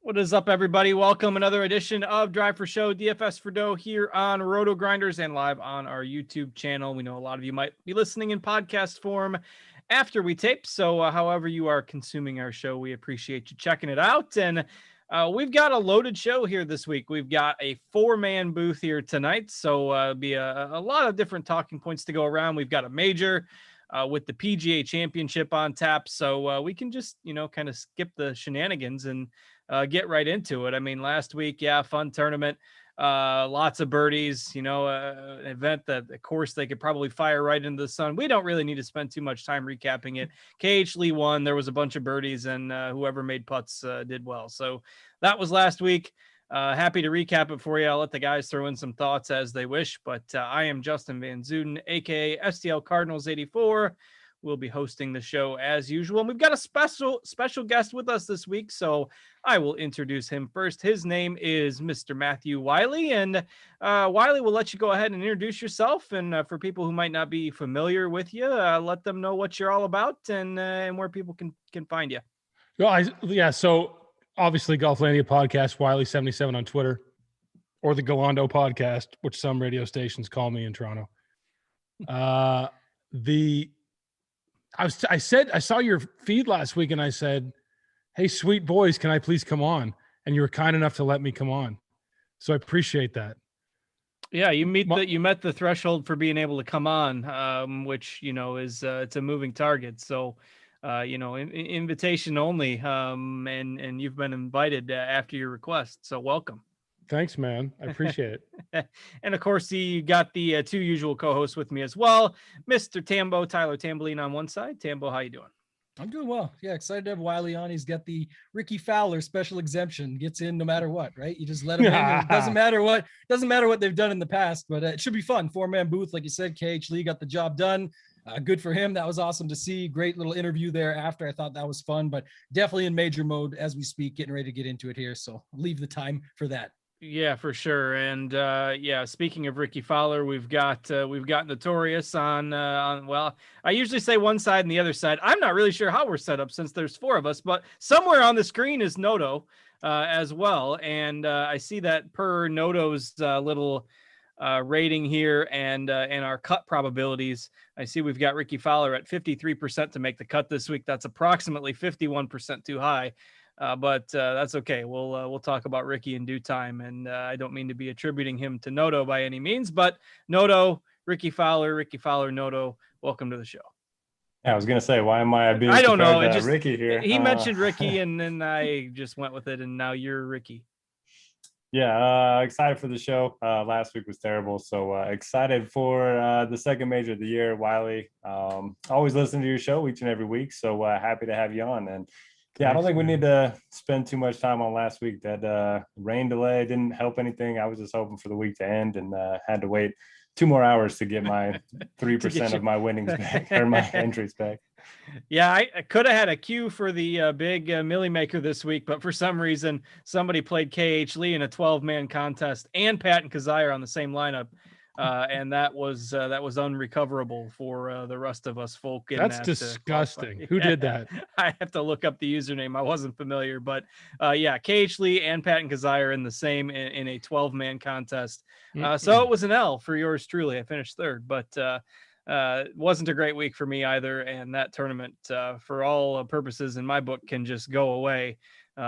What is up, everybody? Welcome another edition of Drive for Show, DFS for Dough here on Rotogrinders and live on our YouTube channel. We know a lot of you might be listening in podcast form after we tape. So however you are consuming our show, we appreciate you checking it out. And we've got a loaded show here this week. We've got a 4-man booth here tonight. So it'll be a lot of different talking points to go around. We've got a major with the PGA Championship on tap. So we can just, kind of skip the shenanigans and get right into it. I mean, last week, fun tournament, lots of birdies, an event that, of course, they could probably fire right into the sun. We don't really need to spend too much time recapping it. KH Lee won. There was a bunch of birdies, and whoever made putts did well. So that was last week. Happy to recap it for you. I'll let the guys throw in some thoughts as they wish, but I am Justin Van Zuiden, aka STL Cardinals 84. We'll be hosting the show as usual. And we've got a special guest with us this week, so I will introduce him first. His name is Mr. Matthew Wiley, and Wiley will let you go ahead and introduce yourself. And for people who might not be familiar with you, let them know what you're all about and where people can find you. So obviously Golflandia Podcast, Wiley77 on Twitter, or the Golando Podcast, which some radio stations call me in Toronto. I saw your feed last week and I said, "Hey, sweet boys, can I please come on?" And you were kind enough to let me come on. So I appreciate that. Yeah, you met the threshold for being able to come on, which, is it's a moving target. So, invitation only. And you've been invited after your request. So welcome. Thanks, man. I appreciate it. And of course, you got the two usual co-hosts with me as well, Mr. Tyler Tamboline on one side. Tambo, how you doing? I'm doing well. Yeah, excited to have Wiley on. He's got the Ricky Fowler special exemption. Gets in no matter what, right? You just let him in. It doesn't matter what they've done in the past, but it should be fun. 4-man booth, like you said. KH Lee got the job done. Good for him. That was awesome to see. Great little interview there after. I thought that was fun, but definitely in major mode as we speak, getting ready to get into it here. So I'll leave the time for that. Yeah, for sure. And speaking of Ricky Fowler, we've got Notorious on well, I usually say one side and the other side. I'm not really sure how we're set up since there's 4 of us, but somewhere on the screen is Noto as well. And I see that per Noto's little rating here and our cut probabilities, I see we've got Ricky Fowler at 53% to make the cut this week. That's approximately 51% too high. But that's okay. We'll talk about Ricky in due time. And I don't mean to be attributing him to Noto by any means, but Noto, Ricky Fowler, Noto, welcome to the show. Yeah, I was going to say, why am I being I don't know. Ricky here? He mentioned Ricky and then I just went with it. And now you're Ricky. Yeah, excited for the show. Last week was terrible. So excited for the second major of the year, Wiley. Always listen to your show each and every week. So happy to have you on. And yeah, I don't think we need to spend too much time on last week. That rain delay didn't help anything. I was just hoping for the week to end and had to wait 2 more hours to get my 3% of my winnings back or my entries back. Yeah, I could have had a cue for the big Millie Maker this week, but for some reason, somebody played KH Lee in a 12-man contest and Patton Kazire on the same lineup. And that was unrecoverable for the rest of us folk. That's disgusting. Who did that? I have to look up the username. I wasn't familiar, but KH Lee and Patton Kazire in the same in a 12-man contest. So it was an L for yours truly. I finished third, but it wasn't a great week for me either. And that tournament, for all purposes in my book, can just go away.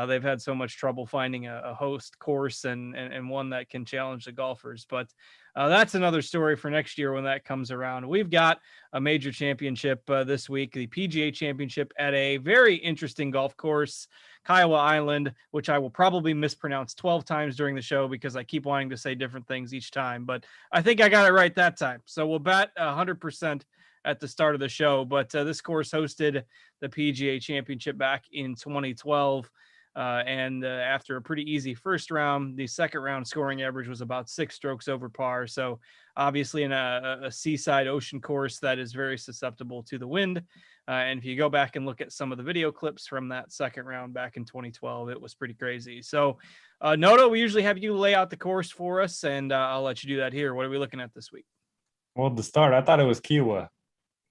They've had so much trouble finding a host course and one that can challenge the golfers. But that's another story for next year when that comes around. We've got a major championship this week, the PGA Championship at a very interesting golf course, Kiowa Island, which I will probably mispronounce 12 times during the show because I keep wanting to say different things each time. But I think I got it right that time. So we'll bet 100% at the start of the show. But this course hosted the PGA Championship back in 2012. And after a pretty easy first round, the second round scoring average was about 6 strokes over par. So obviously in a seaside ocean course that is very susceptible to the wind. And if you go back and look at some of the video clips from that second round back in 2012, it was pretty crazy. So Noto, we usually have you lay out the course for us, and I'll let you do that here. What are we looking at this week? Well, to start, I thought it was Kiowa.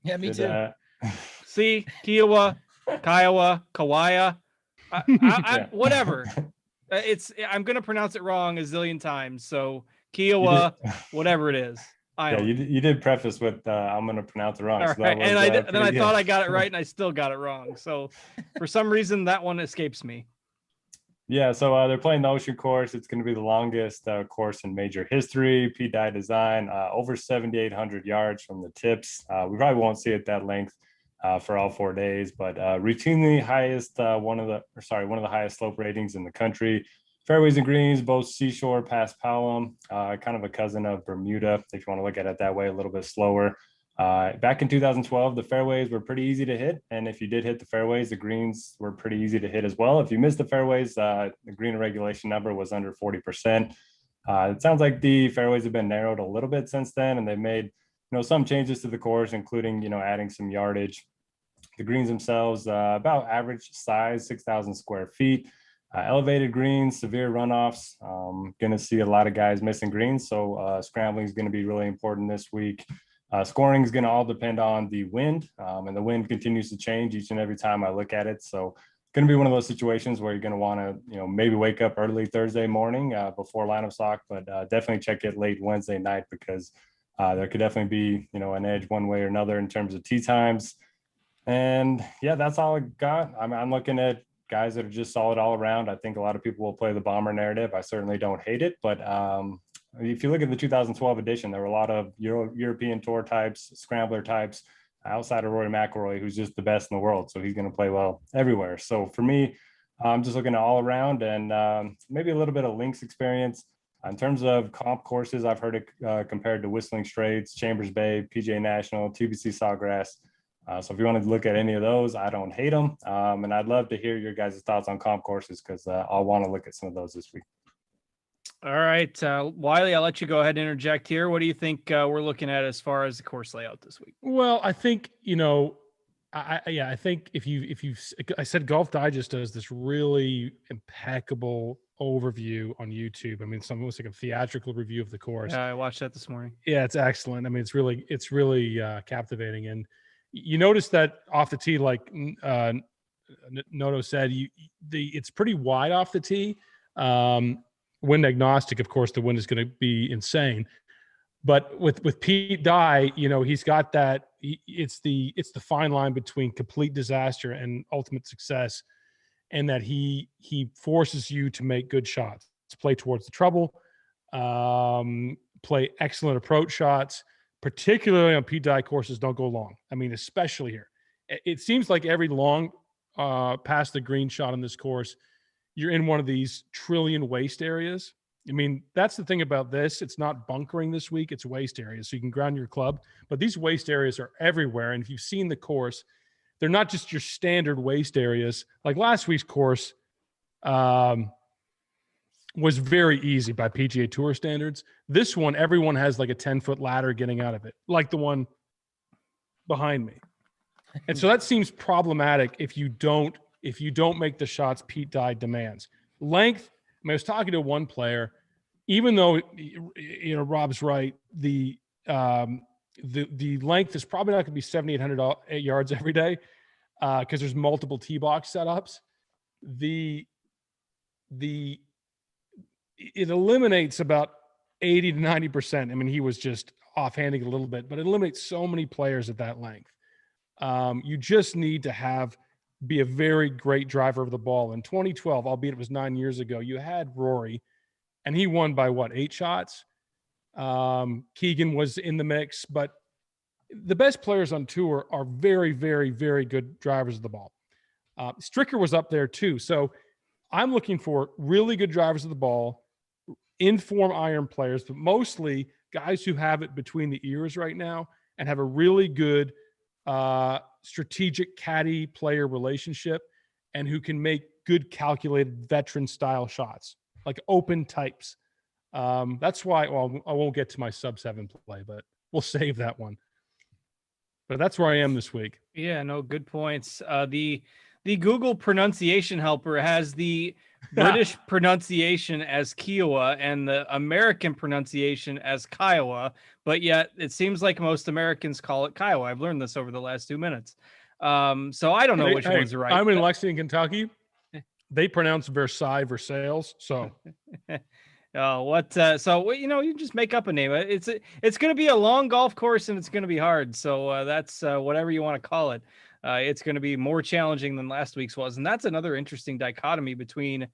Yeah, me too. See, Kiowa, Kiowa, Kauai. Whatever. I'm going to pronounce it wrong a zillion times. So Kiowa, whatever it is. Yeah, you did preface with I'm going to pronounce it wrong. All so right. was, And I good. thought I got it right, and I still got it wrong. So for some reason, that one escapes me. Yeah, so they're playing the Ocean Course. It's going to be the longest course in major history. Pga design, over 7,800 yards from the tips. We probably won't see it that length for all 4 days, but routinely one of the highest slope ratings in the country. Fairways and Greens, both seashore past Palm, kind of a cousin of Bermuda, if you want to look at it that way, a little bit slower. Back in 2012, the fairways were pretty easy to hit. And if you did hit the fairways, the greens were pretty easy to hit as well. If you missed the fairways, the green regulation number was under 40%. It sounds like the fairways have been narrowed a little bit since then, and they've made, some changes to the course, including, adding some yardage. The greens themselves, about average size, 6,000 square feet. Elevated greens, severe runoffs. Going to see a lot of guys missing greens, so scrambling is going to be really important this week. Scoring is going to all depend on the wind, and the wind continues to change each and every time I look at it. So it's going to be one of those situations where you're going to want to, maybe wake up early Thursday morning before lineup stock, but definitely check it late Wednesday night because there could definitely be, an edge one way or another in terms of tee times. And yeah, that's all I got. I'm looking at guys that are just solid all around. I think a lot of people will play the bomber narrative. I certainly don't hate it, but if you look at the 2012 edition, there were a lot of European tour types, scrambler types, outside of Rory Mcilroy, who's just the best in the world. So he's going to play well everywhere. So for me, I'm just looking at all around and maybe a little bit of links experience. In terms of comp courses, I've heard it compared to Whistling Straits, Chambers Bay, PGA National, TPC Sawgrass. So if you want to look at any of those, I don't hate them. And I'd love to hear your guys' thoughts on comp courses because I'll want to look at some of those this week. All right, Wiley, I'll let you go ahead and interject here. What do you think we're looking at as far as the course layout this week? Well, I think, I think I said Golf Digest does this really impeccable overview on YouTube. I mean, it's almost like a theatrical review of the course. Yeah, I watched that this morning. Yeah, it's excellent. I mean, it's really captivating. And you notice that off the tee, like Noto said, it's pretty wide off the tee. Wind agnostic, of course, the wind is going to be insane. But with Pete Dye, he's got that. It's the fine line between complete disaster and ultimate success, and that he forces you to make good shots, to play towards the trouble, play excellent approach shots. Particularly on Pete Dye courses, don't go long. I mean, especially here, it seems like every long past the green shot on this course, you're in one of these trillion waste areas. I mean, that's the thing about this. It's not bunkering this week. It's waste areas. So you can ground your club. But these waste areas are everywhere. And if you've seen the course, they're not just your standard waste areas. Like last week's course was very easy by PGA Tour standards. This one, everyone has like a 10-foot ladder getting out of it, like the one behind me. And so that seems problematic if you don't make the shots Pete Dye demands. Length, I was talking to one player, even though, Rob's right, the length is probably not going to be 7,800 yards every day because there's multiple tee box setups. It eliminates about 80 to 90%. I mean, he was just offhanding a little bit, but it eliminates so many players at that length. You just need to be a very great driver of the ball. In 2012, albeit it was 9 years ago, you had Rory, and he won by 8 shots. Keegan was in the mix, but the best players on tour are very, very, very good drivers of the ball. Stricker was up there too. So I'm looking for really good drivers of the ball, in-form iron players, but mostly guys who have it between the ears right now and have a really good strategic caddy player relationship and who can make good calculated veteran style shots, like open types. That's why, I won't get to my sub-7 play, but we'll save that one. But that's where I am this week. Yeah, no, good points. The Google pronunciation helper has the British pronunciation as Kiowa and the American pronunciation as Kiowa, but yet it seems like most Americans call it Kiowa. I've learned this over the last 2 minutes. So I don't know which one's right. I'm in Lexington, Kentucky. They pronounce Versailles. So you just make up a name. It's going to be a long golf course and it's going to be hard. So that's whatever you want to call it. It's going to be more challenging than last week's was. And that's another interesting dichotomy between,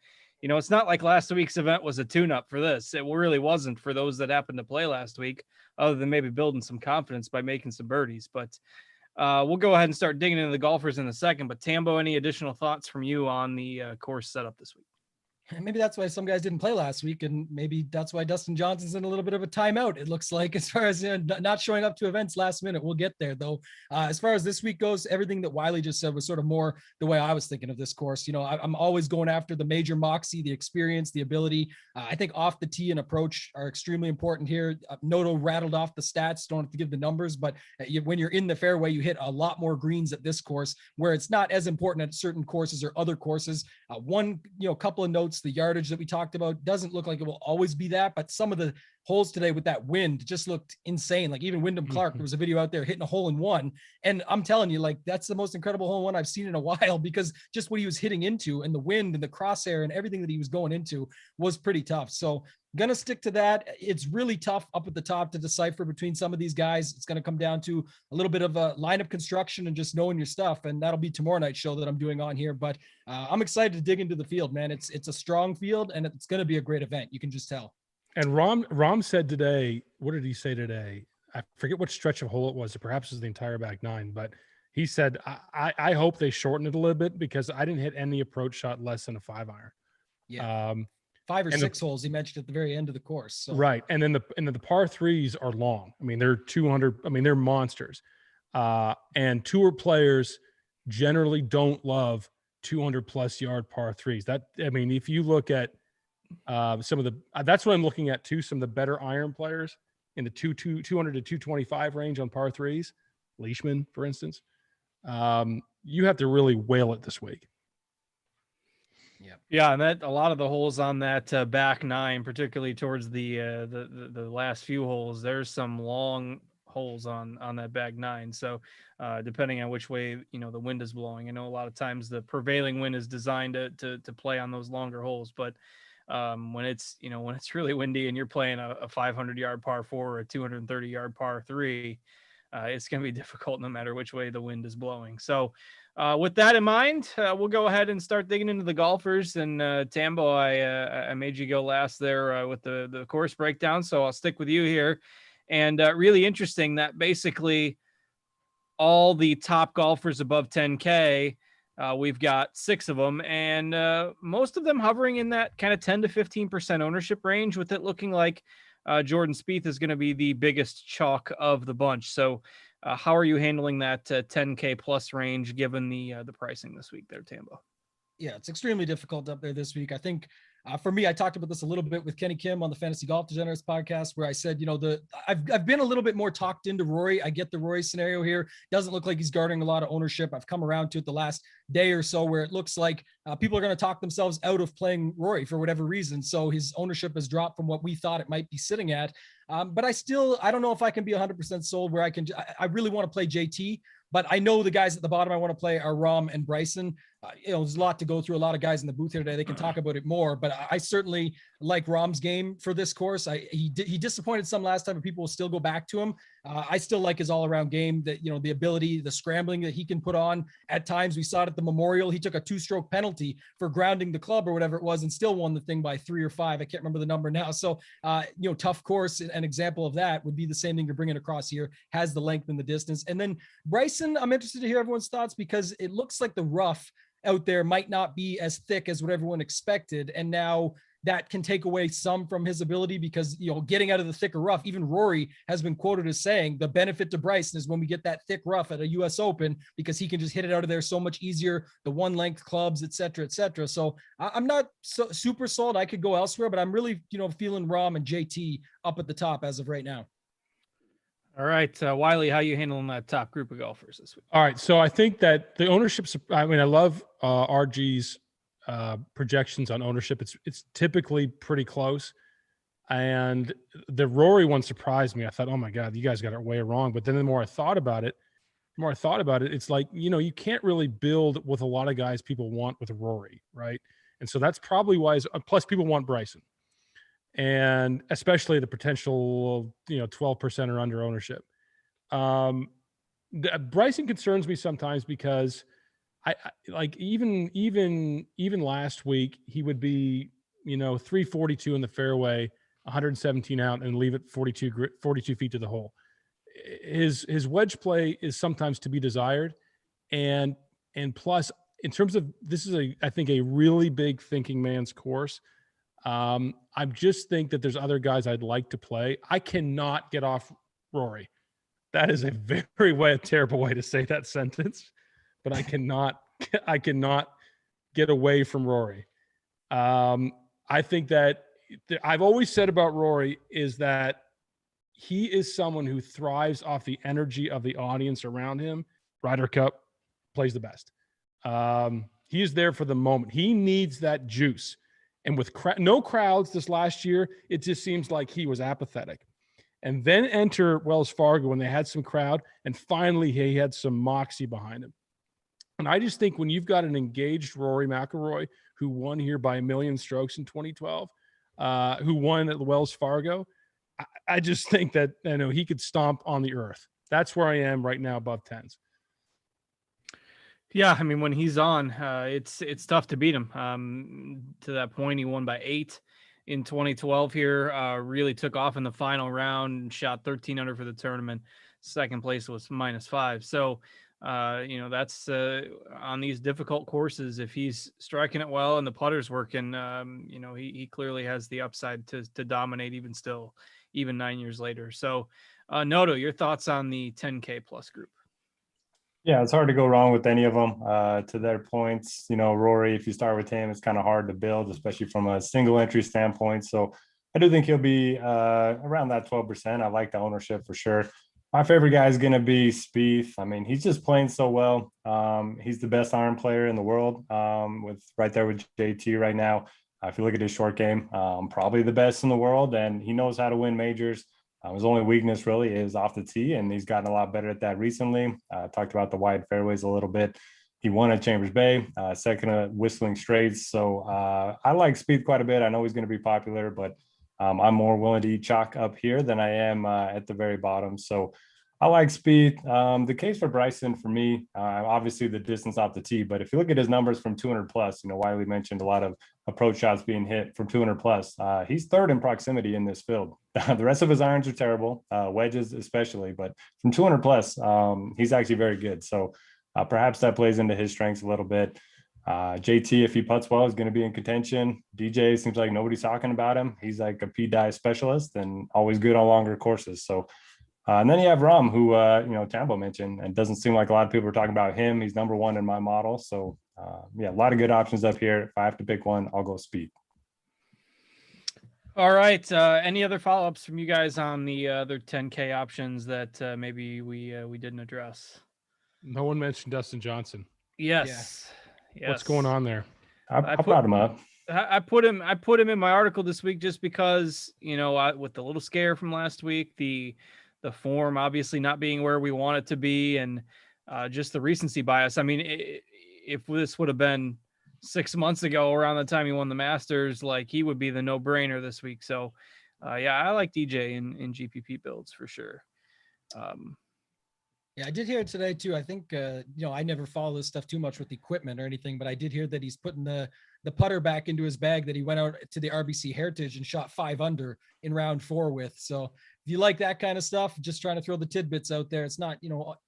it's not like last week's event was a tune-up for this. It really wasn't for those that happened to play last week, other than maybe building some confidence by making some birdies. But we'll go ahead and start digging into the golfers in a second. But Tambo, any additional thoughts from you on the course setup this week? Maybe that's why some guys didn't play last week, and maybe that's why Dustin Johnson's in a little bit of a timeout, it looks like, as far as not showing up to events last minute. We'll get there, though. As far as this week goes, everything that Wiley just said was sort of more the way I was thinking of this course. I'm always going after the major moxie, the experience, the ability. I think off the tee and approach are extremely important here. Noto rattled off the stats, don't have to give the numbers, but when you're in the fairway, you hit a lot more greens at this course, where it's not as important at certain courses or other courses. Couple of notes. The yardage that we talked about doesn't look like it will always be that, but some of the holes today with that wind just looked insane. Like even Wyndham Clark, there was a video out there hitting a hole in one. And I'm telling you, like, that's the most incredible hole in one I've seen in a while, because just what he was hitting into and the wind and the crosshair and everything that he was going into was pretty tough. So gonna stick to that. It's really tough up at the top to decipher between some of these guys. It's going to come down to a little bit of a lineup construction and just knowing your stuff. And that'll be tomorrow night's show that I'm doing on here. But I'm excited to dig into the field, man. It's a strong field and it's going to be a great event. You can just tell. And Rom said today, what did he say today? I forget what stretch of hole it was. Perhaps it was the entire back nine, but he said, I hope they shorten it a little bit, because I didn't hit any approach shot less than a 5-iron. Yeah. 5 or 6 holes he mentioned at the very end of the course. So. Right. And then the par threes are long. I mean, they're 200. I mean, they're monsters. And tour players generally don't love 200 plus yard par threes. If you look at some of the, that's what I'm looking at too. Some of the better iron players in the 200 to 225 range on par threes, Leishman, for instance, you have to really whale it this week. Yeah, and that a lot of the holes on that back nine, particularly towards the last few holes, there's some long holes on that back nine. So depending on which way the wind is blowing, I know a lot of times the prevailing wind is designed to play on those longer holes, but when it's really windy and you're playing a 500-yard par 4 or a 230-yard par 3, it's going to be difficult no matter which way the wind is blowing. So with that in mind, we'll go ahead and start digging into the golfers. And Tambo, I made you go last there with the course breakdown, so I'll stick with you here. And really interesting that basically all the top golfers above 10K, we've got 6 of them, and most of them hovering in that kind of 10 to 15% ownership range, with it looking like Jordan Spieth is going to be the biggest chalk of the bunch. So how are you handling that 10K plus range given the pricing this week there, Tambo? Yeah, it's extremely difficult up there this week. I think for me, I talked about this a little bit with Kenny Kim on the Fantasy Golf Degenerates podcast, where I said, I've been a little bit more talked into Rory. I get the Rory scenario here. Doesn't look like he's garnering a lot of ownership. I've come around to it the last day or so, where it looks like people are going to talk themselves out of playing Rory for whatever reason. So his ownership has dropped from what we thought it might be sitting at. But I don't know if I can be 100% sold where I really want to play JT. But I know the guys at the bottom I want to play are Rahm and Bryson. There's a lot to go through, a lot of guys in the booth here today. They can talk about it more, but I certainly like Rahm's game for this course. He disappointed some last time, but people will still go back to him. I still like his all-around game, that, the ability, the scrambling that he can put on at times. We saw it at the Memorial. He took a 2-stroke penalty for grounding the club or whatever it was and still won the thing by 3 or 5. I can't remember the number now. So, tough course. An example of that would be the same thing you're bringing across here, has the length and the distance. And then Bryson, I'm interested to hear everyone's thoughts, because it looks like the rough out there might not be as thick as what everyone expected. And now that can take away some from his ability, because, getting out of the thicker rough, even Rory has been quoted as saying the benefit to Bryson is when we get that thick rough at a US Open, because he can just hit it out of there so much easier, the one length clubs, et cetera, et cetera. So I'm not so super sold. I could go elsewhere, but I'm really, feeling Rahm and JT up at the top as of right now. All right, Wiley, how you handling that top group of golfers this week? All right, so I think that the ownership, I love RG's projections on ownership. It's typically pretty close, and the Rory one surprised me. I thought, oh my God, you guys got it way wrong. But then the more I thought about it, it's like, you can't really build with a lot of guys people want with Rory, right? And so that's probably why, plus people want Bryson, and especially the potential, 12% or under ownership. Bryson concerns me sometimes because I like even last week, he would be, 342 in the fairway, 117 out, and leave it 42 feet to the hole. His wedge play is sometimes to be desired. And plus, in terms of, this is I think a really big thinking man's course. I just think that there's other guys I'd like to play. I cannot get off Rory. That is a very terrible way to say that sentence, but I cannot get away from Rory. I think that I've always said about Rory is that he is someone who thrives off the energy of the audience around him. Ryder Cup, plays the best. He is there for the moment. He needs that juice. And with no crowds this last year, it just seems like he was apathetic. And then enter Wells Fargo when they had some crowd, and finally he had some moxie behind him. And I just think when you've got an engaged Rory McIlroy who won here by 1 million strokes in 2012, who won at Wells Fargo, I just think that he could stomp on the earth. That's where I am right now, above 10s. Yeah, I mean, when he's on, it's tough to beat him. To that point, he won by 8 in 2012 here, really took off in the final round, shot 13 under for the tournament. Second place was -5. So, that's on these difficult courses. If he's striking it well and the putter's working, he clearly has the upside to dominate even 9 years later. So, Noto, your thoughts on the 10K plus group? Yeah, it's hard to go wrong with any of them. To their points, Rory, if you start with him, it's kind of hard to build, especially from a single entry standpoint. So I do think he'll be around that 12%. I like the ownership for sure. My favorite guy is going to be Spieth. I mean, he's just playing so well. He's the best iron player in the world, with right there with JT right now. If you look at his short game, probably the best in the world, and he knows how to win majors. His only weakness really is off the tee, and he's gotten a lot better at that recently. Talked about the wide fairways a little bit. He won at Chambers Bay, second at Whistling Straits. So I like Spieth quite a bit. I know he's going to be popular, but I'm more willing to eat chalk up here than I am at the very bottom. So I like Spieth. The case for Bryson for me, obviously the distance off the tee, but if you look at his numbers from 200 plus, Wiley mentioned a lot of approach shots being hit from 200 plus. He's third in proximity in this field. The rest of his irons are terrible, wedges especially, but from 200 plus, he's actually very good. So perhaps that plays into his strengths a little bit. JT, if he putts well, is going to be in contention. DJ seems like nobody's talking about him. He's like a Pga specialist and always good on longer courses. So, and then you have Rahm, who, Tambo mentioned, and doesn't seem like a lot of people are talking about him. He's number one in my model. So, a lot of good options up here. If I have to pick one, I'll go Spieth. All right. Any other follow-ups from you guys on the other 10K options that maybe we didn't address? No one mentioned Dustin Johnson. Yes. What's going on there? I brought him up. I put him in my article this week just because, with the little scare from last week, the form obviously not being where we want it to be, and just the recency bias. I mean, if this would have been 6 months ago around the time he won the Masters, like, he would be the no-brainer this week. So I like DJ in GPP builds for sure. Yeah, I did hear it today too. I think, I never follow this stuff too much with equipment or anything, but I did hear that he's putting the putter back into his bag that he went out to the RBC Heritage and shot 5 under in round 4 with. So if you like that kind of stuff, just trying to throw the tidbits out there. It's not,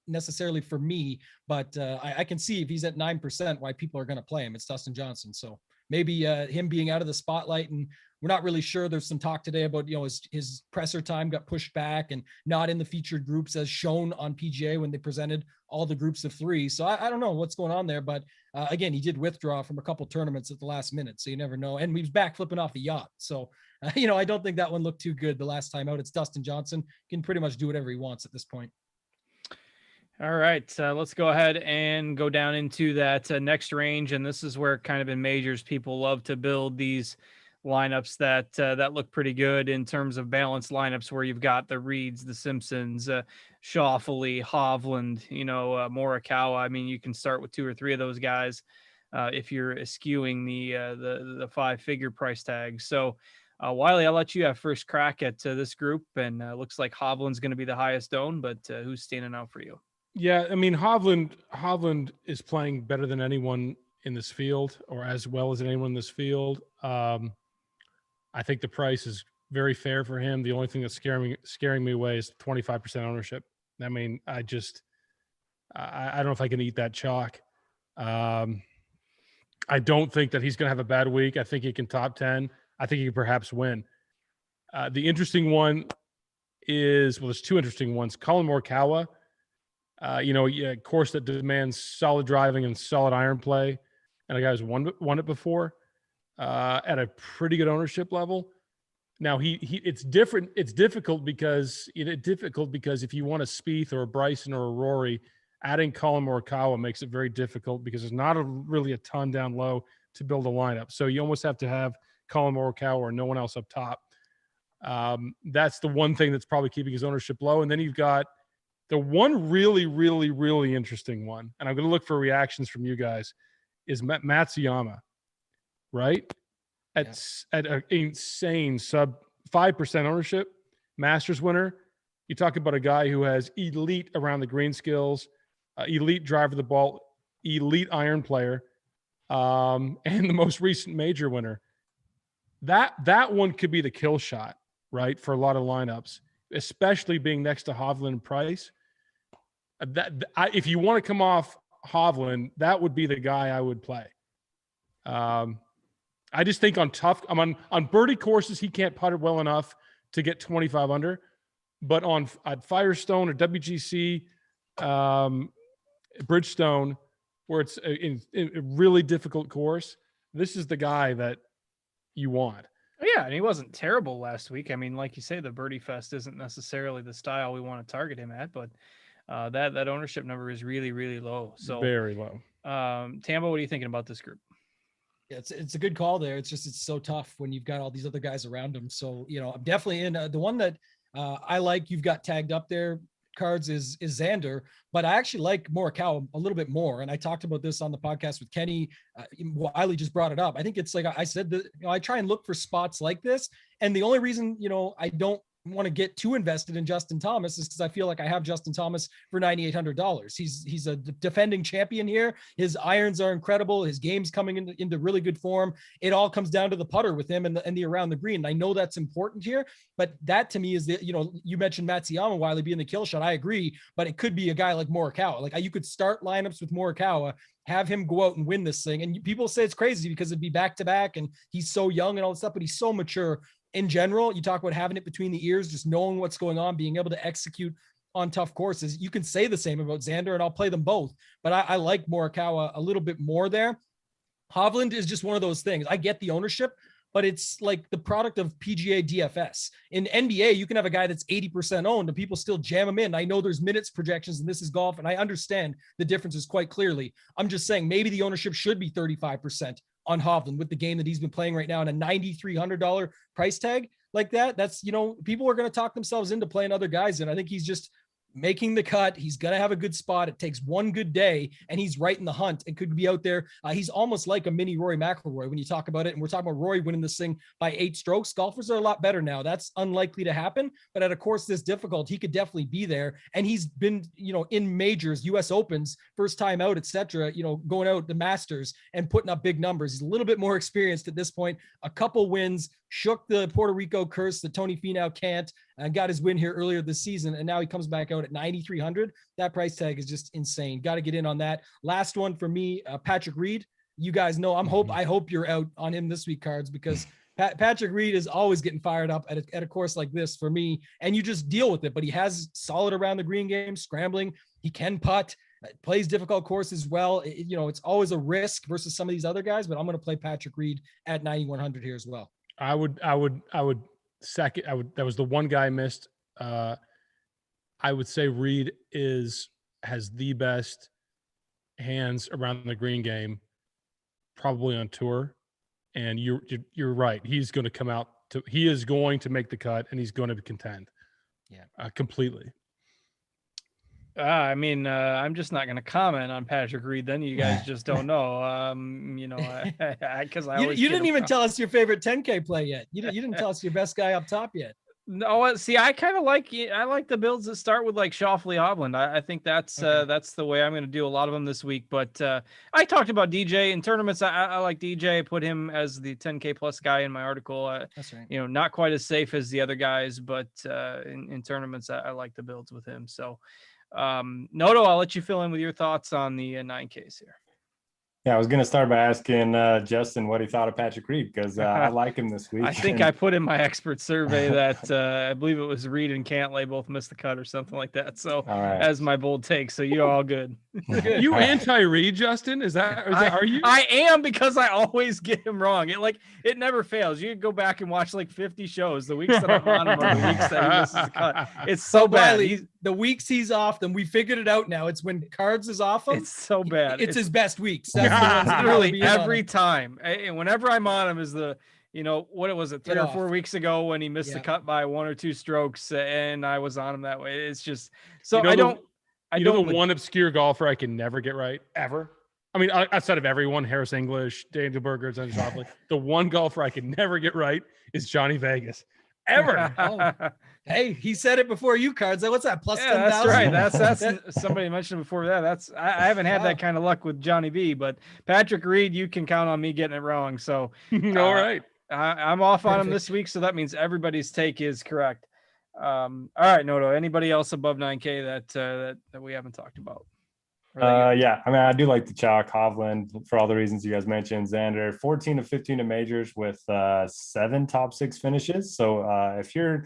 necessarily for me, but I can see if he's at 9%, why people are going to play him. It's Dustin Johnson. So maybe him being out of the spotlight, and we're not really sure. There's some talk today about, his presser time got pushed back and not in the featured groups as shown on PGA when they presented all the groups of 3. So I don't know what's going on there, but again, he did withdraw from a couple tournaments at the last minute. So you never know. And he was back flipping off the yacht. So, I don't think that one looked too good the last time out. It's Dustin Johnson. He can pretty much do whatever he wants at this point. All right, let's go ahead and go down into that next range. And this is where kind of in majors, people love to build these lineups that look pretty good in terms of balanced lineups, where you've got the Reeds, the Simpsons, Schauffele, Hovland, Morikawa. I mean, you can start with 2 or 3 of those guys. if you're eschewing the 5-figure price tag. So Wiley, I'll let you have first crack at this group, and looks like Hovland's going to be the highest owned, but who's standing out for you? Yeah, I mean, Hovland is playing better than anyone in this field, or as well as anyone in this field. I think the price is very fair for him. The only thing that's scaring me away is 25% ownership. I mean, I don't know if I can eat that chalk. I don't think that he's going to have a bad week. I think he can top 10. I think he can perhaps win. The interesting one is, well, there's two interesting ones. Colin Morkawa, a course that demands solid driving and solid iron play, and a guy who's won it before at a pretty good ownership level. Now it's different. It's difficult because if you want a Spieth or a Bryson or a Rory, adding Colin Morkawa makes it very difficult because there's not really a ton down low to build a lineup. So you almost have to have Colin Morkawa or no one else up top. That's the one thing that's probably keeping his ownership low. And then you've got the one really, really, really interesting one, and I'm going to look for reactions from you guys, is Matsuyama, right? At an insane sub 5% ownership, Masters winner. You talk about a guy who has elite around the green skills, elite driver of the ball, elite iron player, and the most recent major winner. That one could be the kill shot, right, for a lot of lineups, especially being next to Hovland and Price. If you want to come off Hovland, that would be the guy I would play. I just think on birdie courses, he can't putt it well enough to get 25 under. But at Firestone or WGC, Bridgestone, where it's a really difficult course, this is the guy that you want. Yeah, and he wasn't terrible last week. I mean, like you say, the Birdie Fest isn't necessarily the style we want to target him at, but that ownership number is really, really low. So very low. Tambo, what are you thinking about this group? Yeah, it's a good call there. It's so tough when you've got all these other guys around him. So, I'm definitely in the one that I like. You've got tagged up there, cards is Xander, but I actually like Morikawa a little bit more. And I talked about this on the podcast with Kenny. Wiley just brought it up. I think it's like I said that I try and look for spots like this. And the only reason, I don't want to get too invested in Justin Thomas is because I feel like I have Justin Thomas for $9,800. He's a defending champion here. His irons are incredible. His game's coming into really good form. It all comes down to the putter with him and the around the green. And I know that's important here, but that to me is you mentioned Matsuyama, Wiley being the kill shot. I agree, but it could be a guy like Morikawa. Like you could start lineups with Morikawa, have him go out and win this thing. And people say it's crazy because it'd be back-to-back and he's so young and all this stuff, but he's so mature. In general, you talk about having it between the ears, just knowing what's going on, being able to execute on tough courses. You can say the same about Xander, and I'll play them both. But I like Morikawa a little bit more there. Hovland is just one of those things. I get the ownership, but it's like the product of PGA DFS. In NBA, you can have a guy that's 80% owned and people still jam him in. I know there's minutes projections and this is golf, and I understand the differences quite clearly. I'm just saying maybe the ownership should be 35% on Hovland with the game that he's been playing right now and a $9,300 price tag like that. That's, people are going to talk themselves into playing other guys. And I think he's just making the cut. He's going to have a good spot. It takes one good day and he's right in the hunt and could be out there. He's almost like a mini Rory Mcilroy when you talk about it. And we're talking about Rory winning this thing by 8 strokes. Golfers are a lot better now. That's unlikely to happen, but at a course this difficult, he could definitely be there. And he's been, in majors, US Opens, first time out, etc., going out the Masters and putting up big numbers. He's a little bit more experienced at this point, a couple wins, shook the Puerto Rico curse that Tony Finau can't, and got his win here earlier this season. And now he comes back out at 9,300. That price tag is just insane. Got to get in on that. Last one for me, Patrick Reed. You guys know I hope you're out on him this week, cards, because Patrick Reed is always getting fired up at a course like this for me. And you just deal with it, but he has solid around the green game, scrambling. He can putt, plays difficult courses well. It's always a risk versus some of these other guys, but I'm going to play Patrick Reed at 9,100 here as well. I would second. That was the one guy I missed. I would say Reed has the best hands around the green game, probably on tour. And you're right. He's going to come out he is going to make the cut and he's going to contend. Yeah, completely. I mean, I'm just not going to comment on Patrick Reed. Then you guys just don't know, because I always you didn't even tell us your favorite 10K play yet. You didn't tell us your best guy up top yet. No, see, I kind of like the builds that start with like Schauffele Hovland. I think that's the way I'm going to do a lot of them this week. But I talked about DJ in tournaments. I like DJ. I put him as the 10K plus guy in my article. That's right. Not quite as safe as the other guys, but in tournaments, I like the builds with him. So, Noto, I'll let you fill in with your thoughts on the 9Ks here. Yeah, I was going to start by asking Justin what he thought of Patrick Reed, because I like him this week. I think I put in my expert survey that I believe it was Reed and Cantlay both missed the cut or something like that. So as my bold take, so you're all good. You anti-Reed, Justin? Are you? I am, because I always get him wrong. It never fails. You can go back and watch like 50 shows. The weeks that I'm on him are the weeks that he misses the cut. It's so bad. The weeks he's off them, we figured it out now. It's when Cards is off him. It's so bad. It's his best weeks. That's the ones literally every time. And whenever I'm on him is what was it, 3 or 4 weeks ago when he missed the cut by 1 or 2 strokes, and I was on him that way. It's just so I don't the one obscure golfer I can never get right ever. I mean, outside of everyone, Harris English, Daniel Berger, and Schauffele, the one golfer I can never get right is Johnny Vegas. Ever. Hey, he said it before you, Cards. What's that? Plus 10,000. That's right. That's somebody mentioned before that. I haven't had that kind of luck with Johnny V, but Patrick Reed, you can count on me getting it wrong. So all right. I'm off on him this week, so that means everybody's take is correct. All right, Noto. Anybody else above 9K that we haven't talked about? Yeah, I mean, I do like the chalk Hovland for all the reasons you guys mentioned. Xander, 14 of 15 in majors with 7 top 6 finishes. So if you're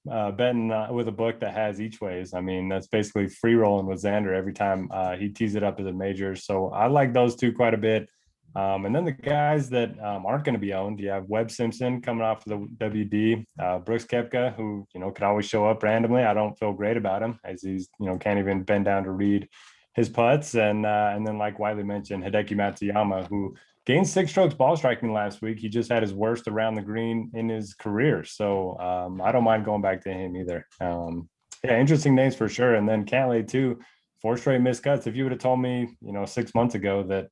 betting with a book that has each ways, I mean, that's basically free rolling with Xander every time he tees it up as a major. So I like those two quite a bit. And then the guys that aren't going to be owned, you have Webb Simpson coming off the WD, Brooks Koepka, who, could always show up randomly. I don't feel great about him, as he's, can't even bend down to read his putts. And then, like Wiley mentioned, Hideki Matsuyama, who gained 6 strokes ball striking last week. He just had his worst around the green in his career. So I don't mind going back to him either. Yeah, interesting names for sure. And then Cantlay too, 4 straight missed cuts. If you would have told me, 6 months ago that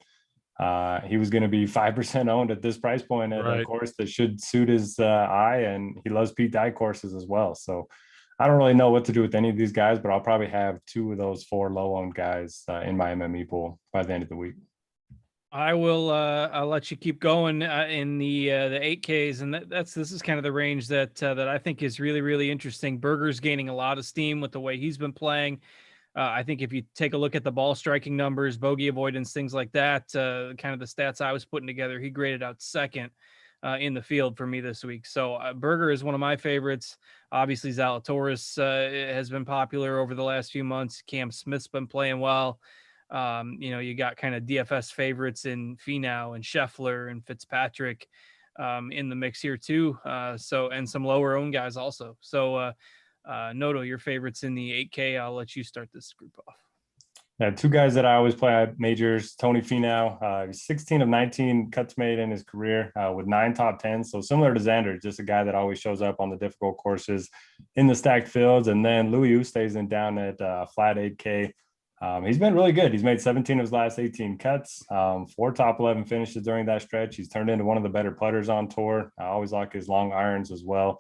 he was going to be 5% owned at this price point at a course that should suit his eye, and he loves Pete Dye courses as well. So I don't really know what to do with any of these guys, but I'll probably have 2 of those 4 low-owned guys in my MME pool by the end of the week. I will. I'll let you keep going in the 8Ks, and this is kind of the range that I think is really, really interesting. Berger's gaining a lot of steam with the way he's been playing. I think if you take a look at the ball striking numbers, bogey avoidance, things like that, kind of the stats I was putting together, he graded out second in the field for me this week. So Berger is one of my favorites. Obviously, Zalatoris has been popular over the last few months. Cam Smith's been playing well. You got kind of DFS favorites in Fenow and Scheffler and Fitzpatrick in the mix here too. And some lower owned guys also. So Noto, your favorites in the 8K. I'll let you start this group off. Yeah, 2 guys that I always play at majors. Tony Finau, 16 of 19 cuts made in his career with 9 top 10s. So similar to Xander, just a guy that always shows up on the difficult courses in the stacked fields. And then Louis Oosthuizen down at flat 8K. He's been really good. He's made 17 of his last 18 cuts, 4 top 11 finishes during that stretch. He's turned into one of the better putters on tour. I always like his long irons as well.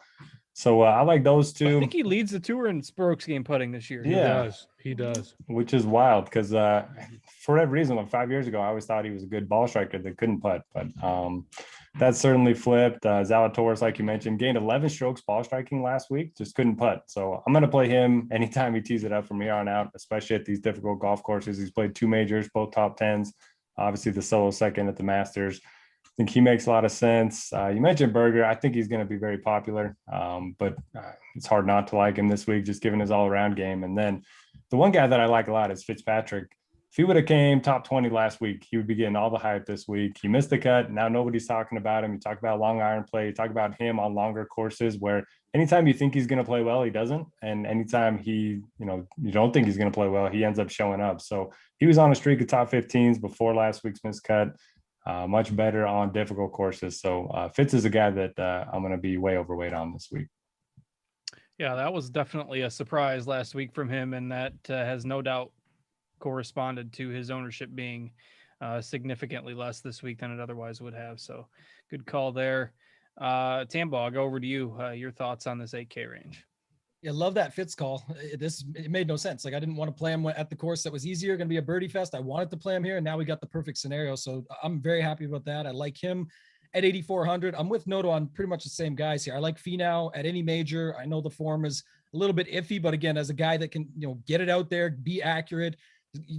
So I like those 2. I think he leads the tour in strokes game putting this year. He does. Which is wild because for whatever reason, like 5 years ago, I always thought he was a good ball striker that couldn't putt. But that's certainly flipped. Zalatoris, like you mentioned, gained 11 strokes ball striking last week, just couldn't putt. So I'm going to play him anytime he tees it up from here on out, especially at these difficult golf courses. He's played 2 majors, both top 10s, obviously the solo second at the Masters. I think he makes a lot of sense. You mentioned Berger. I think he's going to be very popular, but it's hard not to like him this week, just given his all-around game. And then the one guy that I like a lot is Fitzpatrick. If he would have came top 20 last week, he would be getting all the hype this week. He missed the cut. Now nobody's talking about him. You talk about long iron play. You talk about him on longer courses where anytime you think he's going to play well, he doesn't. And anytime you don't think he's going to play well, he ends up showing up. So he was on a streak of top 15s before last week's missed cut. Much better on difficult courses. So Fitz is a guy that I'm going to be way overweight on this week. Yeah, that was definitely a surprise last week from him, and that has no doubt corresponded to his ownership being significantly less this week than it otherwise would have. So good call there. Tambo, I'll go over to you. Your thoughts on this 8K range? Yeah, love that Fitz call. It made no sense. Like, I didn't want to play him at the course that was easier, going to be a birdie fest. I wanted to play him here, and now we got the perfect scenario. So I'm very happy about that. I like him at 8,400. I'm with Noto on pretty much the same guys here. I like Fenow at any major. I know the form is a little bit iffy, but again, as a guy that can, get it out there, be accurate,